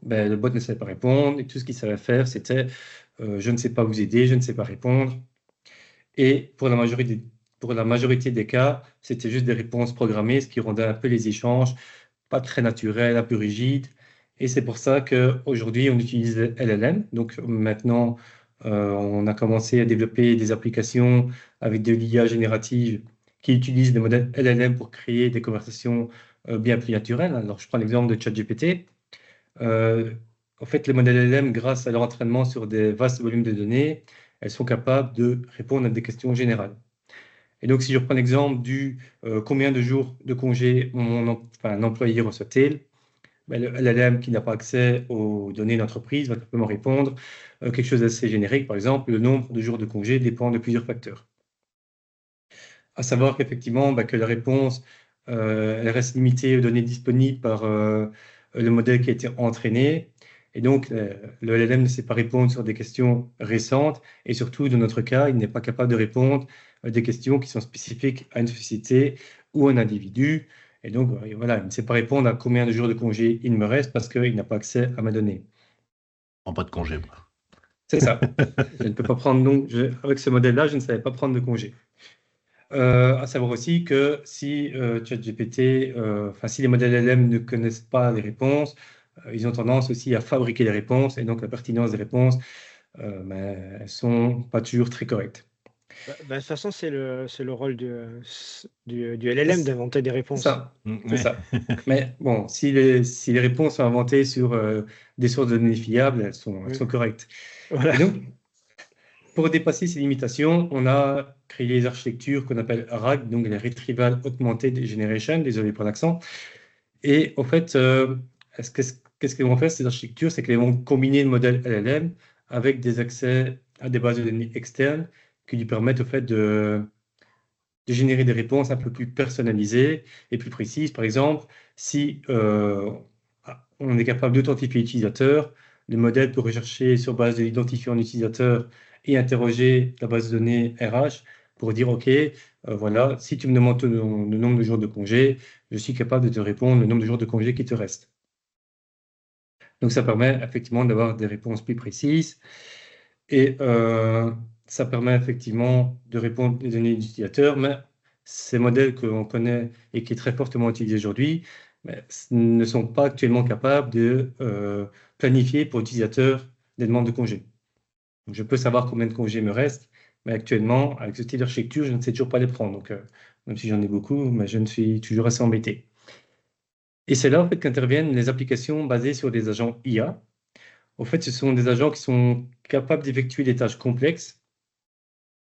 le bot ne savait pas répondre, et tout ce qu'il savait faire, c'était je ne sais pas vous aider, je ne sais pas répondre. Et pour la majorité des cas, c'était juste des réponses programmées, ce qui rendait un peu les échanges pas très naturels, un peu rigides. Et c'est pour ça qu'aujourd'hui, on utilise LLM. Donc maintenant, on a commencé à développer des applications avec de l'IA générative qui utilisent des modèles LLM pour créer des conversations bien plus naturelles. Alors, je prends l'exemple de ChatGPT. En fait, les modèles LLM, grâce à leur entraînement sur des vastes volumes de données, elles sont capables de répondre à des questions générales. Et donc, si je prends l'exemple du combien de jours de congé un employé reçoit-il, le LLM qui n'a pas accès aux données d'entreprise va simplement répondre quelque chose d'assez générique. Par exemple, le nombre de jours de congé dépend de plusieurs facteurs. À savoir qu'effectivement, que la réponse elle reste limitée aux données disponibles par le modèle qui a été entraîné. Et donc, le LLM ne sait pas répondre sur des questions récentes. Et surtout, dans notre cas, il n'est pas capable de répondre à des questions qui sont spécifiques à une société ou à un individu. Et donc, voilà, il ne sait pas répondre à combien de jours de congé il me reste parce qu'il n'a pas accès à ma donnée. En pas de congé, moi. C'est ça. Je ne peux pas prendre, donc, avec ce modèle-là, je ne savais pas prendre de congé. À savoir aussi que si ChatGPT, si les modèles LLM ne connaissent pas les réponses, ils ont tendance aussi à fabriquer les réponses et donc la pertinence des réponses, elles ne sont pas toujours très correctes. De toute façon, c'est le rôle du LLM d'inventer des réponses. C'est ça. Mais bon, si les réponses sont inventées sur des sources de données fiables, elles sont correctes. Voilà. Et donc, pour dépasser ces limitations, on a créé les architectures qu'on appelle RAG, donc les Retrieval Augmented Generation, désolé pour l'accent. Et en fait, qu'est-ce qu'elles vont faire ces architectures? C'est qu'elles vont combiner le modèle LLM avec des accès à des bases de données externes qui lui permettent au fait de générer des réponses un peu plus personnalisées et plus précises. Par exemple, si on est capable d'authentifier l'utilisateur, le modèle peut rechercher sur base de l'identifiant d'utilisateur et interroger la base de données RH pour dire, OK, voilà, si tu me demandes le nombre de jours de congé, je suis capable de te répondre le nombre de jours de congé qui te reste. Donc, ça permet effectivement d'avoir des réponses plus précises et ça permet effectivement de répondre aux données d'utilisateurs, mais ces modèles que l'on connaît et qui est très fortement utilisé aujourd'hui ne sont pas actuellement capables de planifier pour l'utilisateur des demandes de congés. Donc, je peux savoir combien de congés me reste, mais actuellement, avec ce type d'architecture, je ne sais toujours pas les prendre. Donc, même si j'en ai beaucoup, mais je ne suis toujours assez embêté. Et c'est là en fait qu'interviennent les applications basées sur des agents IA. En fait, ce sont des agents qui sont capables d'effectuer des tâches complexes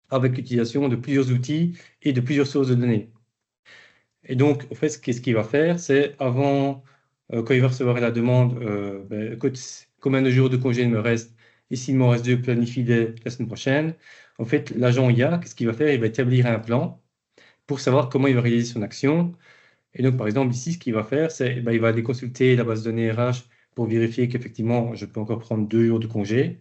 avec l'utilisation de plusieurs outils et de plusieurs sources de données. Et donc, en fait, ce qu'il va faire, c'est quand il va recevoir la demande, écoute, combien de jours de congé il me reste, et s'il m'en reste 2, planifie-les la semaine prochaine. En fait, l'agent IA, qu'est-ce qu'il va faire? Il va établir un plan pour savoir comment il va réaliser son action. Et donc, par exemple, ici, ce qu'il va faire, c'est il va aller consulter la base de données RH pour vérifier qu'effectivement, je peux encore prendre 2 jours de congé.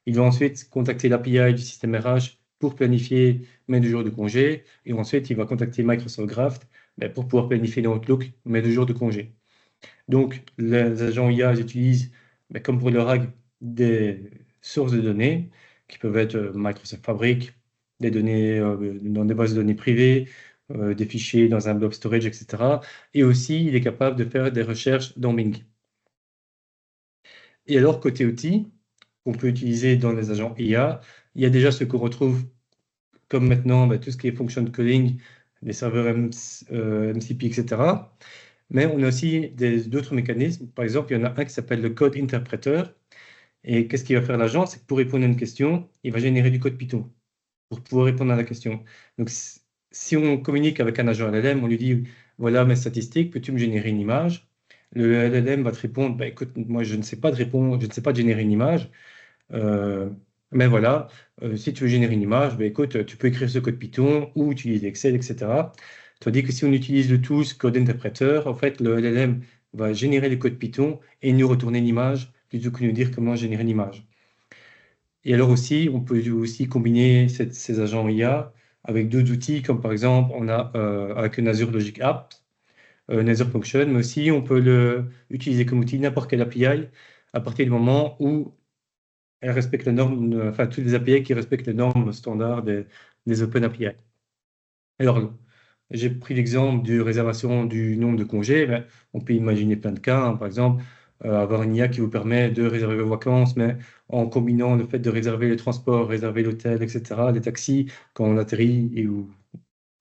Il va ensuite contacter l'API du système RH pour planifier mes 2 jours de congé. Et ensuite, il va contacter Microsoft Graph pour pouvoir planifier dans Outlook mes 2 jours de congé. Donc, les agents IA utilisent, comme pour le RAG, des sources de données qui peuvent être Microsoft Fabric, des données dans des bases de données privées, des fichiers dans un blob storage, etc. Et aussi, il est capable de faire des recherches dans Bing. Et alors, côté outils, qu'on peut utiliser dans les agents IA, il y a déjà ce qu'on retrouve comme maintenant tout ce qui est function calling, des serveurs MCP, etc. Mais on a aussi d'autres mécanismes. Par exemple, il y en a un qui s'appelle le code interpreter. Et qu'est-ce qu'il va faire l'agent? C'est que pour répondre à une question, il va générer du code Python pour pouvoir répondre à la question. Donc, si on communique avec un agent LLM, on lui dit, voilà mes statistiques, peux-tu me générer une image? Le LLM va te répondre, écoute, moi, je ne sais pas de répondre, je ne sais pas de générer une image. Mais voilà, si tu veux générer une image, écoute, tu peux écrire ce code Python ou utiliser Excel, etc. Tandis que si on utilise le tool Code Interpreter, en fait, le LLM va générer le code Python et nous retourner l'image plutôt que nous dire comment générer une image. Et alors aussi, on peut aussi combiner ces agents IA avec d'autres outils, comme par exemple, on a avec une Azure Logic App, une Azure Function, mais aussi on peut utiliser comme outil n'importe quelle API à partir du moment où elle respecte les normes, enfin, toutes les API qui respectent les normes standards des Open API. Alors, j'ai pris l'exemple de réservation du nombre de congés, mais on peut imaginer plein de cas. Par exemple, avoir une IA qui vous permet de réserver vos vacances, mais en combinant le fait de réserver les transports, réserver l'hôtel, etc., les taxis, quand on atterrit et où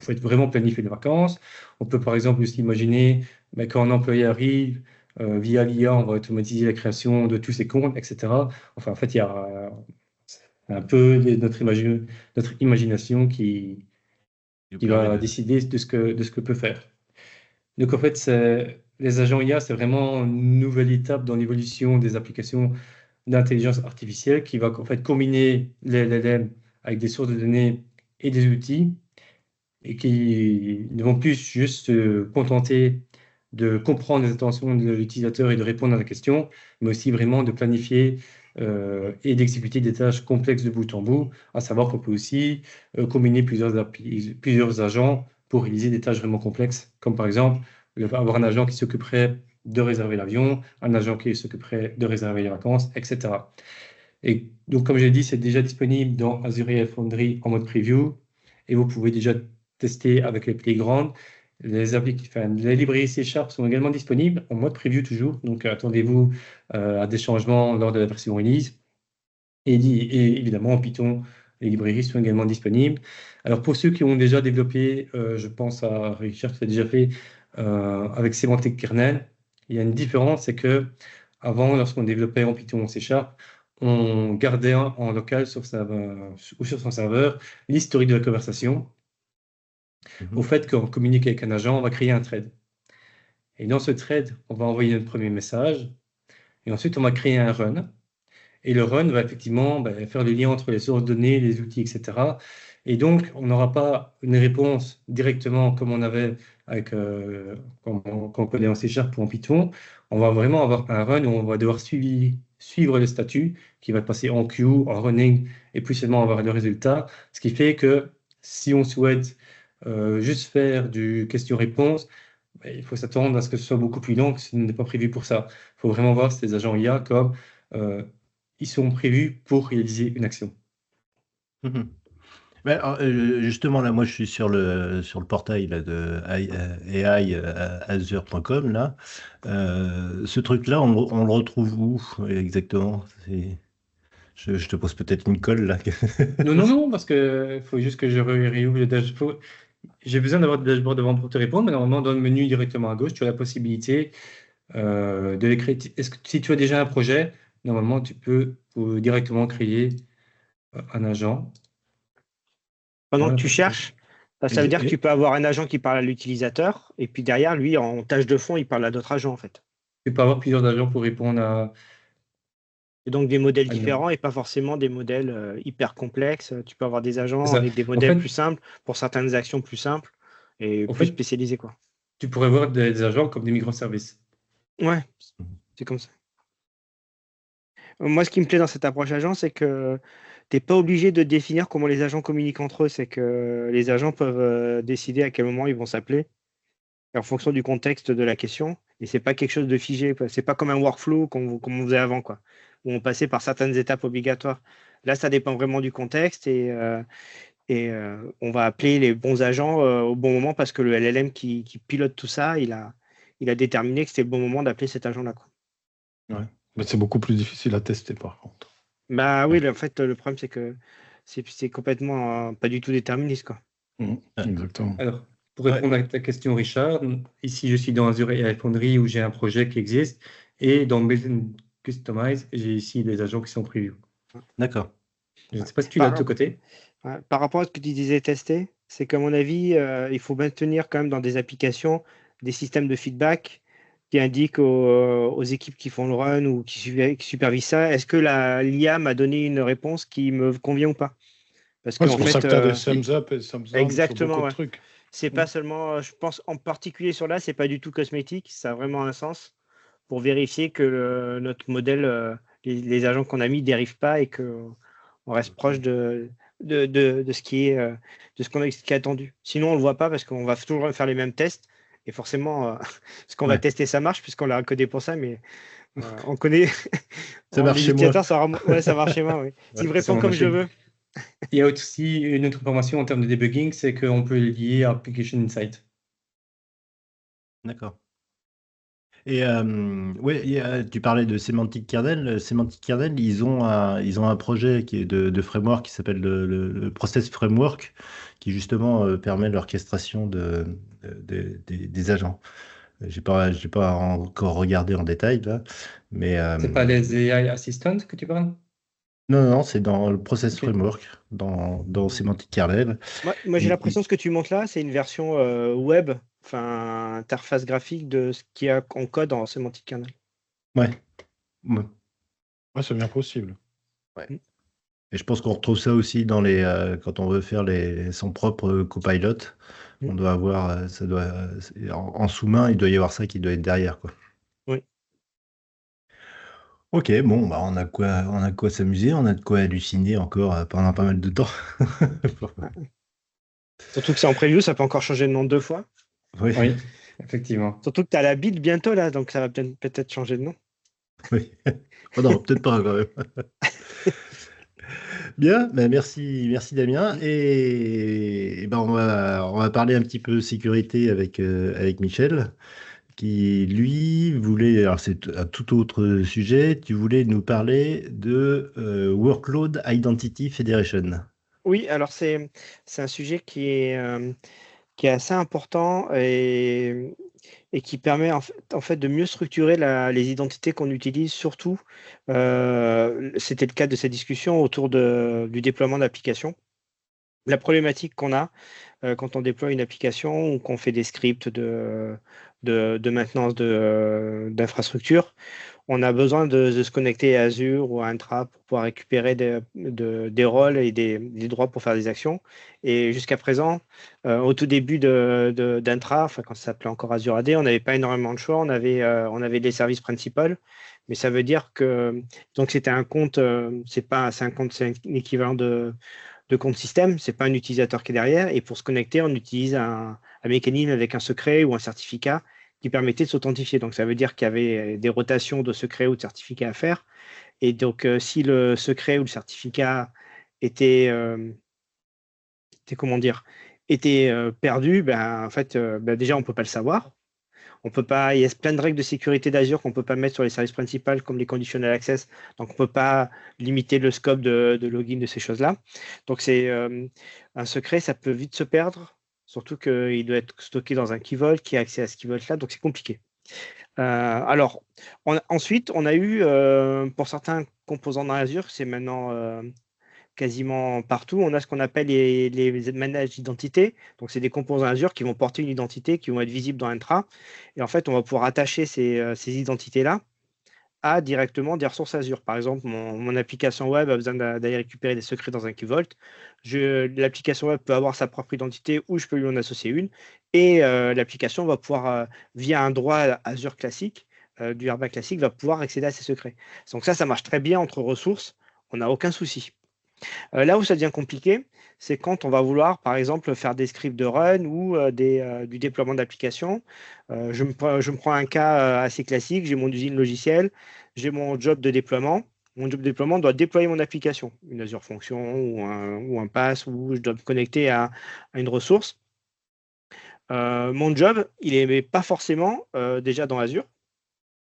il faut vraiment planifier les vacances. On peut par exemple aussi imaginer quand un employé arrive, via l'IA, on va automatiser la création de tous ses comptes, etc. Enfin, en fait, il y a un peu notre imagination qui va décider de ce que peut faire. Donc, en fait, les agents IA, c'est vraiment une nouvelle étape dans l'évolution des applications d'intelligence artificielle qui va en fait combiner les LLM avec des sources de données et des outils et qui ne vont plus juste se contenter de comprendre les intentions de l'utilisateur et de répondre à la question, mais aussi vraiment de planifier et d'exécuter des tâches complexes de bout en bout, à savoir qu'on peut aussi combiner plusieurs agents pour réaliser des tâches vraiment complexes, comme par exemple avoir un agent qui s'occuperait de réserver l'avion, un agent qui s'occuperait de réserver les vacances, etc. Et donc, comme j'ai dit, c'est déjà disponible dans Azure AI Foundry en mode preview, et vous pouvez déjà tester avec les playgrounds. Les librairies C# sont également disponibles en mode preview toujours, donc attendez-vous à des changements lors de la version release. Et évidemment, en Python, les librairies sont également disponibles. Alors, pour ceux qui ont déjà développé, je pense à Richard qui l'a déjà fait avec Semantic Kernel, il y a une différence, c'est que avant, lorsqu'on développait en Python ou C#, on gardait en local sur son serveur l'historique de la conversation. Au fait qu'on communique avec un agent, on va créer un thread. Et dans ce thread, on va envoyer notre premier message. Et ensuite, on va créer un run. Et le run va effectivement faire le lien entre les sources de données, les outils, etc. Et donc, on n'aura pas une réponse directement comme on avait quand on connaît en C# ou en Python. On va vraiment avoir un run où on va devoir suivre le statut qui va passer en queue, en running, et puis seulement avoir le résultat. Ce qui fait que Si on souhaite juste faire du question-réponse, ben, il faut s'attendre à ce que ce soit beaucoup plus long, que ce n'est pas prévu pour ça. Il faut vraiment voir ces agents IA comme ils sont prévus pour réaliser une action. Mhm. Ben, alors, justement, là, moi, je suis sur le portail là, de AI Azure.com. Là. Ce truc-là, on le retrouve où exactement? Je te pose peut-être une colle là. Non, parce que faut juste que je réouvre le dashboard. J'ai besoin d'avoir le dashboard devant pour te répondre, mais normalement, dans le menu directement à gauche, tu as la possibilité de les créer. Si tu as déjà un projet, normalement, tu peux directement créer un agent. Pendant Voilà, que tu cherches, ça veut dire que tu Et- peux avoir un agent qui parle à l'utilisateur, et puis derrière, lui, en tâche de fond, il parle à d'autres agents, en fait. tu peux avoir plusieurs agents pour répondre à Et donc des modèles une- différents et pas forcément des modèles hyper complexes. Tu peux avoir des C'est agents ça. avec des En modèles fait, plus simples pour certaines actions plus simples et en plus fait, spécialisés, quoi. tu pourrais voir des agents comme des microservices. Ouais, c'est comme ça. Moi, ce qui me plaît dans cette approche agent, c'est que tu n'es pas obligé de définir comment les agents communiquent entre eux. C'est que les agents peuvent décider à quel moment ils vont s'appeler en fonction du contexte de la question. Et c'est pas quelque chose de figé. C'est pas comme un workflow comme on faisait avant, quoi, où on passait par certaines étapes obligatoires. Là, ça dépend vraiment du contexte et on va appeler les bons agents au bon moment parce que le LLM qui pilote tout ça, il a déterminé que c'était le bon moment d'appeler cet agent-là, quoi. Ouais. Mais c'est beaucoup plus difficile à tester par contre. Bah oui, en fait, le problème, c'est que c'est complètement pas du tout déterministe, quoi. Exactement. Alors, pour Ouais. répondre à ta question, Richard, ici, je suis dans Azure AI Foundry où j'ai un projet qui existe et dans Build and Customize, j'ai ici des agents qui sont prévus. D'accord. Je ne sais pas si tu l'as de Par, ton côté. par rapport à ce que tu disais tester, c'est qu'à mon avis, il faut maintenir quand même dans des applications des systèmes de feedback qui indiquent aux équipes qui font le run ou qui supervisent ça, est-ce que l'IA m'a donné une réponse qui me convient ou pas? Parce Ouais, qu'en c'est pour ça fait, que tu as des thumbs up et thumbs down sur exactement, beaucoup de ouais. trucs. C'est pas seulement, je pense en particulier sur là, c'est pas du tout cosmétique, ça a vraiment un sens pour vérifier que notre modèle, les agents qu'on a mis dérivent pas et qu'on reste proche de ce qui est, ce qui est attendu. Sinon, on le voit pas parce qu'on va toujours faire les mêmes tests et forcément, ce qu'on va Ouais. tester, ça marche puisqu'on l'a codé pour ça, mais on connaît Ça marche les chez moi. utilisateurs, ouais, ça marche chez moi, oui. S'il me Ça répond va comme je marcher. veux. Il y a aussi une autre information en termes de debugging, c'est qu'on peut le lier à Application Insight. D'accord. Et ouais, tu parlais de Semantic Kernel. Semantic Kernel, ils ont un projet qui est de framework qui s'appelle le Process Framework, qui justement permet l'orchestration des agents. J'ai pas encore regardé en détail là, mais C'est pas les AI Assistant que tu parles? non, c'est dans le Process Ok. Framework, dans Semantic Kernel. Moi, j'ai Et- l'impression que ce que tu montres là, c'est une version web, enfin, interface graphique de ce qu'il y a en code en Semantic Kernel. ouais. Ouais. Ouais, c'est bien possible. Et je pense qu'on retrouve ça aussi quand on veut faire son propre copilot. On doit avoir, en sous-main, il doit y avoir ça qui doit être derrière, quoi. Oui. Ok, bon, bah on a de quoi s'amuser, on a de quoi halluciner encore pendant pas mal de temps. Surtout que c'est en preview, ça peut encore changer de nom 2 fois. Oui, Oui, effectivement. Surtout que tu as la build bientôt là, donc ça va peut-être changer de nom. oui. Oh non, peut-être pas quand même. Bien, bah merci Damien. Et ben on va parler un petit peu sécurité avec Michel, qui lui voulait, alors c'est un tout autre sujet, tu voulais nous parler de Workload Identity Federation. Oui, alors c'est un sujet qui est assez important et qui permet en fait de mieux structurer les identités qu'on utilise, surtout, c'était le cas de cette discussion autour du déploiement d'applications. La problématique qu'on a quand on déploie une application ou qu'on fait des scripts de maintenance d'infrastructure, on a besoin de se connecter à Azure ou à Intra pour pouvoir récupérer des rôles et des droits pour faire des actions. Et jusqu'à présent, au tout début d'Intra, enfin quand ça s'appelait encore Azure AD, on n'avait pas énormément de choix. On avait des services principaux, mais ça veut dire que donc c'était un compte, c'est un équivalent de de compte système, ce n'est pas un utilisateur qui est derrière. Et pour se connecter, on utilise un mécanisme avec un secret ou un certificat qui permettait de s'authentifier. Donc, ça veut dire qu'il y avait des rotations de secrets ou de certificats à faire. Et donc, si le secret ou le certificat était, perdu, ben, en fait, déjà, on ne peut pas le savoir. On peut pas, il y a plein de règles de sécurité d'Azure qu'on ne peut pas mettre sur les services principaux, comme les conditional access. Donc, on ne peut pas limiter le scope de login de ces choses-là. Donc, c'est un secret, ça peut vite se perdre, surtout qu'il doit être stocké dans un key vault qui a accès à ce key vault-là. Donc, c'est compliqué. Alors, ensuite, on a eu, pour certains composants dans Azure, c'est maintenant quasiment partout, on a ce qu'on appelle les manages d'identité. Donc, c'est des composants Azure qui vont porter une identité, qui vont être visibles dans Entra. Et en fait, on va pouvoir attacher ces identités-là à directement des ressources Azure. Par exemple, mon application web a besoin d'aller récupérer des secrets dans un Key Vault. L'application web peut avoir sa propre identité ou je peux lui en associer une. Et l'application va pouvoir, via un droit Azure classique, du RBAC classique, va pouvoir accéder à ces secrets. Donc ça marche très bien entre ressources. On n'a aucun souci. Là où ça devient compliqué, c'est quand on va vouloir, par exemple, faire des scripts de run ou du déploiement d'applications. Je me prends un cas assez classique. J'ai mon usine logicielle, j'ai mon job de déploiement. Mon job de déploiement doit déployer mon application, une Azure Function ou un pass, où je dois me connecter à une ressource. Mon job, il n'est pas forcément déjà dans Azure.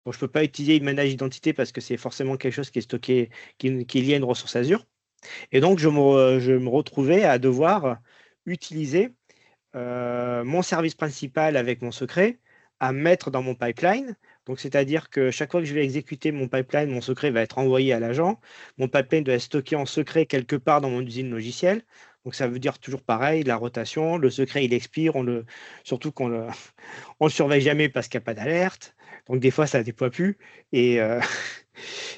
Donc, je ne peux pas utiliser une manage identité parce que c'est forcément quelque chose qui est stocké, qui est lié à une ressource Azure. Et donc, je me retrouvais à devoir utiliser mon service principal avec mon secret à mettre dans mon pipeline. Donc, c'est-à-dire que chaque fois que je vais exécuter mon pipeline, mon secret va être envoyé à l'agent. Mon pipeline doit être stocké en secret quelque part dans mon usine logicielle. Donc, ça veut dire toujours pareil, la rotation, le secret, il expire. Surtout qu'on le surveille jamais parce qu'il n'y a pas d'alerte. Donc, des fois, ça ne déploie plus. Et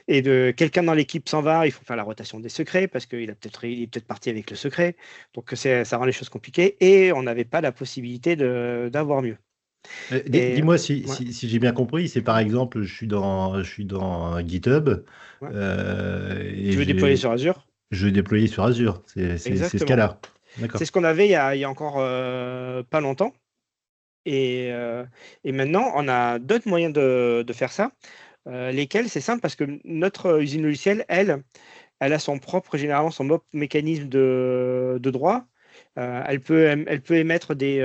quelqu'un dans l'équipe s'en va, il faut faire la rotation des secrets parce qu'il est peut-être parti avec le secret. Donc, ça rend les choses compliquées et on n'avait pas la possibilité d'avoir mieux. Dis-moi Ouais. si j'ai bien compris, c'est par exemple, je suis dans GitHub Ouais. et Tu veux déployer sur Azure? je vais déployer sur Azure. C'est ce Exactement. cas-là. D'accord. C'est ce qu'on avait il y a encore pas longtemps. Et maintenant, on a d'autres moyens de faire ça. Lesquels, c'est simple parce que notre usine logicielle, elle a généralement son propre mécanisme de droit. Elle peut émettre des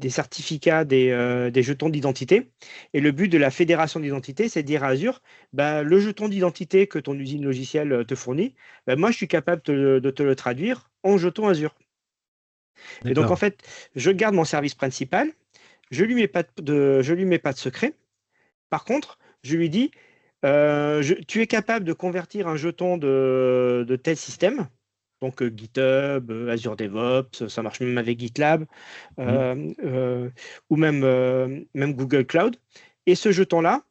certificats, des jetons d'identité. Et le but de la fédération d'identité, c'est de dire à Azure, le jeton d'identité que ton usine logicielle te fournit, moi, je suis capable de te le traduire en jeton Azure. Et donc, en fait, je garde mon service principal, je lui mets pas de secret. Par contre, je lui dis, tu es capable de convertir un jeton de tel système, donc GitHub, Azure DevOps, ça marche même avec GitLab, ou même Google Cloud. Et ce jeton-là,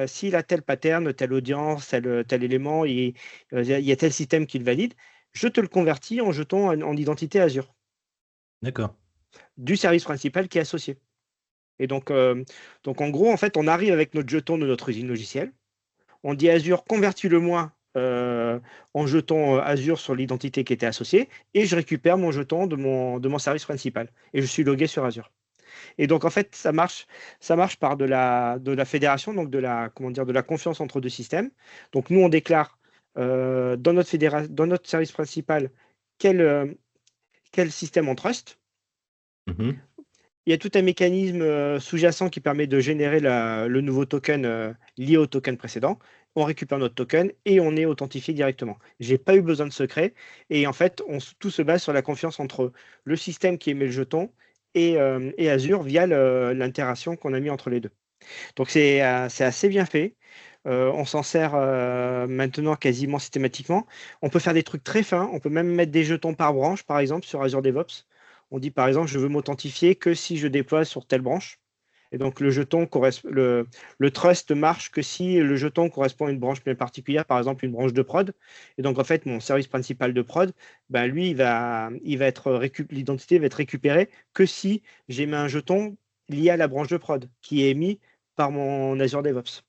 s'il a tel pattern, telle audience, tel élément, il y a tel système qui le valide, je te le convertis en jeton en identité Azure. D'accord. Du service principal qui est associé. Et donc en gros, en fait, on arrive avec notre jeton de notre usine logicielle. On dit Azure, convertis-le-moi en jeton Azure sur l'identité qui était associée, et je récupère mon jeton de mon service principal. Et je suis logué sur Azure. Et donc, en fait, ça marche par de la fédération, donc de la confiance entre deux systèmes. Donc, nous, on déclare dans notre service principal quel système on trust. Il y a tout un mécanisme sous-jacent qui permet de générer le nouveau token lié au token précédent. On récupère notre token et on est authentifié directement. Je n'ai pas eu besoin de secret. Et en fait, tout se base sur la confiance entre le système qui émet le jeton et Azure via l'interaction qu'on a mis entre les deux. Donc, c'est assez bien fait. On s'en sert maintenant quasiment systématiquement. On peut faire des trucs très fins. On peut même mettre des jetons par branche, par exemple, sur Azure DevOps. On dit, par exemple, je veux m'authentifier que si je déploie sur telle branche. Et donc, le trust marche que si le jeton correspond à une branche bien particulière, par exemple, une branche de prod. Et donc, en fait, mon service principal de prod, lui, l'identité va être récupérée que si j'ai mis un jeton lié à la branche de prod qui est émis par mon Azure DevOps.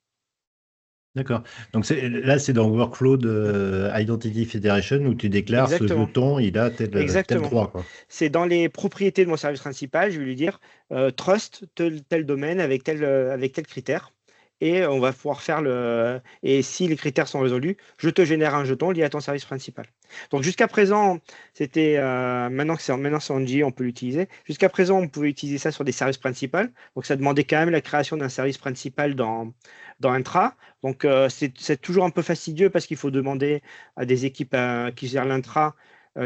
D'accord. Donc là, c'est dans Workflow de Identity Federation où tu déclares ce Exactement. jeton, il a tel Exactement. droit, quoi. C'est dans les propriétés de mon service principal, je vais lui dire trust tel domaine avec tel critère. Et on va pouvoir faire et si les critères sont résolus, je te génère un jeton lié à ton service principal. Donc jusqu'à présent, c'était maintenant c'est en NG, on peut l'utiliser. Jusqu'à présent, on pouvait utiliser ça sur des services principaux. Donc ça demandait quand même la création d'un service principal dans Intra. Donc c'est toujours un peu fastidieux parce qu'il faut demander à des équipes qui gèrent l'intra,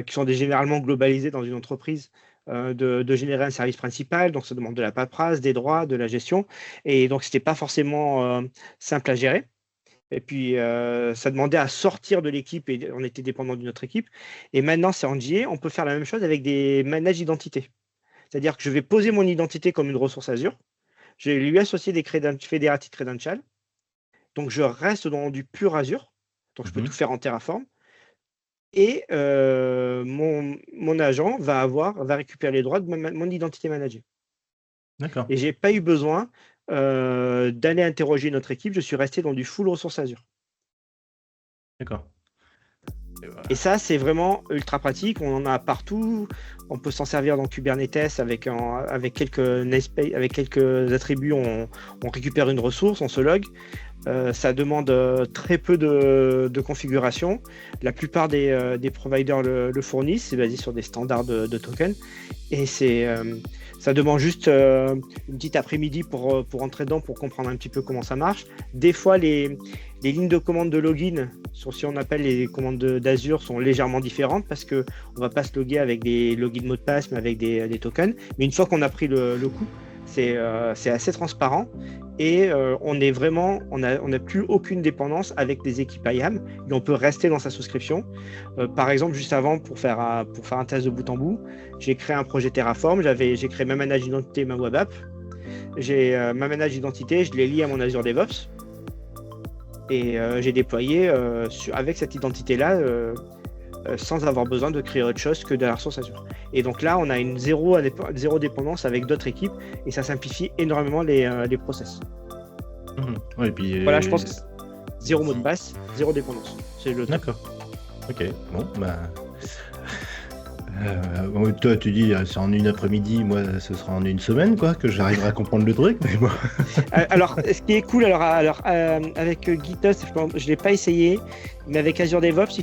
qui sont généralement globalisées dans une entreprise, de générer un service principal. Donc ça demande de la paperasse, des droits, de la gestion. Et donc c'était pas forcément simple à gérer. Et puis, ça demandait à sortir de l'équipe et on était dépendant d'une autre équipe. Et maintenant, c'est en JA, on peut faire la même chose avec des managed identités. C'est-à-dire que je vais poser mon identité comme une ressource Azure. Je vais lui associer des federated credentials. Donc, je reste dans du pur Azure. Donc, je peux tout faire en Terraform. Et mon agent va récupérer les droits de mon identité managée. D'accord. Et je n'ai pas eu besoin d'aller interroger notre équipe. Je suis resté dans du full ressource Azure. D'accord. Et ça, c'est vraiment ultra pratique. On en a partout. On peut s'en servir dans Kubernetes avec quelques attributs. On récupère une ressource, on se log. Ça demande très peu de configuration. La plupart des providers le fournissent. C'est basé sur des standards de tokens. Et ça demande juste une petite après-midi pour entrer dedans, pour comprendre un petit peu comment ça marche. Des fois, les lignes de commande de login, si on appelle les commandes d'Azure, sont légèrement différentes parce qu'on ne va pas se loguer avec des logins mots de passe, mais avec des tokens. Mais une fois qu'on a pris le coup, c'est assez transparent et on n'a plus aucune dépendance avec des équipes IAM et on peut rester dans sa souscription. Par exemple, juste avant, pour faire un test de bout en bout, j'ai créé un projet Terraform, j'ai créé ma manage identité, ma web app. J'ai ma manage identité, je l'ai liée à mon Azure DevOps et j'ai déployé avec cette identité-là sans avoir besoin de créer autre chose que de la ressource Azure. Et donc là, on a une zéro dépendance avec d'autres équipes et ça simplifie énormément les process. Ouais, et puis, voilà, je pense que zéro mot de passe, zéro dépendance. C'est le top. D'accord. Ok, bon, bah. Toi, tu dis c'est en une après-midi, moi, ce sera en une semaine, quoi, que j'arriverai à comprendre le truc. Mais bon. Alors, ce qui est cool, avec GitHub, je ne l'ai pas essayé, mais avec Azure DevOps,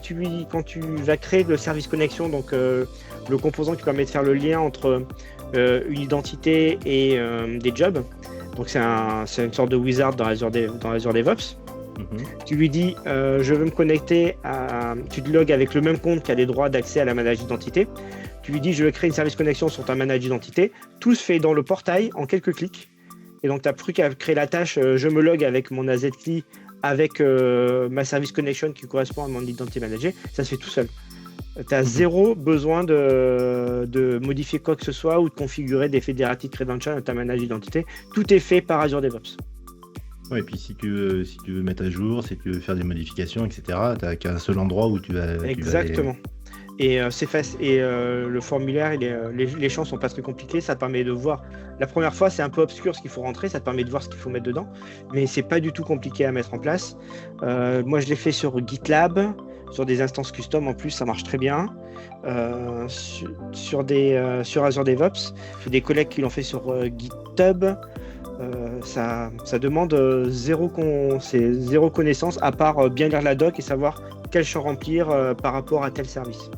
quand tu vas créer le service connexion, donc le composant qui permet de faire le lien entre une identité et des jobs, donc c'est une sorte de wizard dans Azure DevOps. Tu lui dis je veux me connecter tu te logs avec le même compte qui a des droits d'accès à la manage identité. Tu lui dis je veux créer une service connexion sur ta manage identité. Tout se fait dans le portail en quelques clics. Et donc tu n'as plus qu'à créer la tâche je me log avec mon AZCLI avec ma service connection qui correspond à mon identité managée. Ça se fait tout seul. Tu as zéro besoin de modifier quoi que ce soit ou de configurer des federated credentials dans ta manage identité. Tout est fait par Azure DevOps. Ouais, et puis si tu veux mettre à jour, si tu veux faire des modifications, etc., tu n'as qu'un seul endroit où tu vas. Exactement. Et c'est facile. Et le formulaire, les champs sont pas très compliqués. Ça te permet de voir. La première fois, c'est un peu obscur ce qu'il faut rentrer. Ça te permet de voir ce qu'il faut mettre dedans. Mais c'est pas du tout compliqué à mettre en place. Moi, je l'ai fait sur GitLab, sur des instances custom. En plus, ça marche très bien. Sur Azure DevOps, j'ai des collègues qui l'ont fait sur GitHub. Ça demande zéro connaissance à part bien lire la doc et savoir quel champ remplir par rapport à tel service.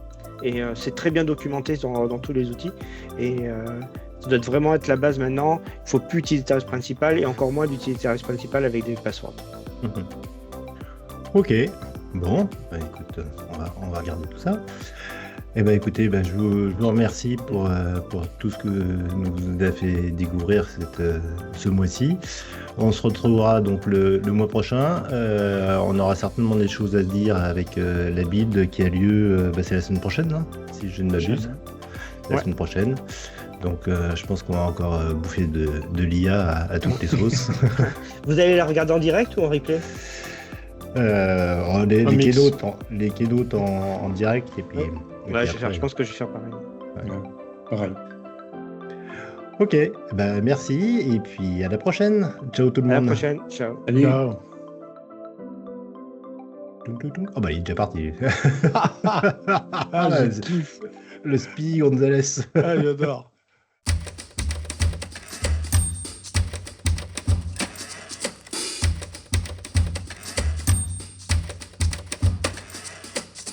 Et c'est très bien documenté dans tous les outils. Et ça doit vraiment être la base maintenant. Il ne faut plus utiliser le service principal et encore moins d'utiliser le service principal avec des passwords. Ok, bon, bah, écoute, on va regarder tout ça. Eh ben écoutez, je vous remercie pour tout ce que nous a fait découvrir ce mois-ci. On se retrouvera donc le mois prochain. On aura certainement des choses à se dire avec la build qui a lieu, c'est la semaine prochaine, hein, si je ne m'abuse. La semaine prochaine. Donc je pense qu'on va encore bouffer de l'IA à toutes les sauces. Vous allez la regarder en direct ou en replay? Les keynotes en direct et puis. Je pense que je vais faire pareil. Pareil. Ok, merci et puis à la prochaine. Ciao tout le monde. À la prochaine, ciao. Allez. Ciao. Oh bah il est déjà parti. Ah, je kiffe. Le Spi Gonzalez. Ah, j'adore.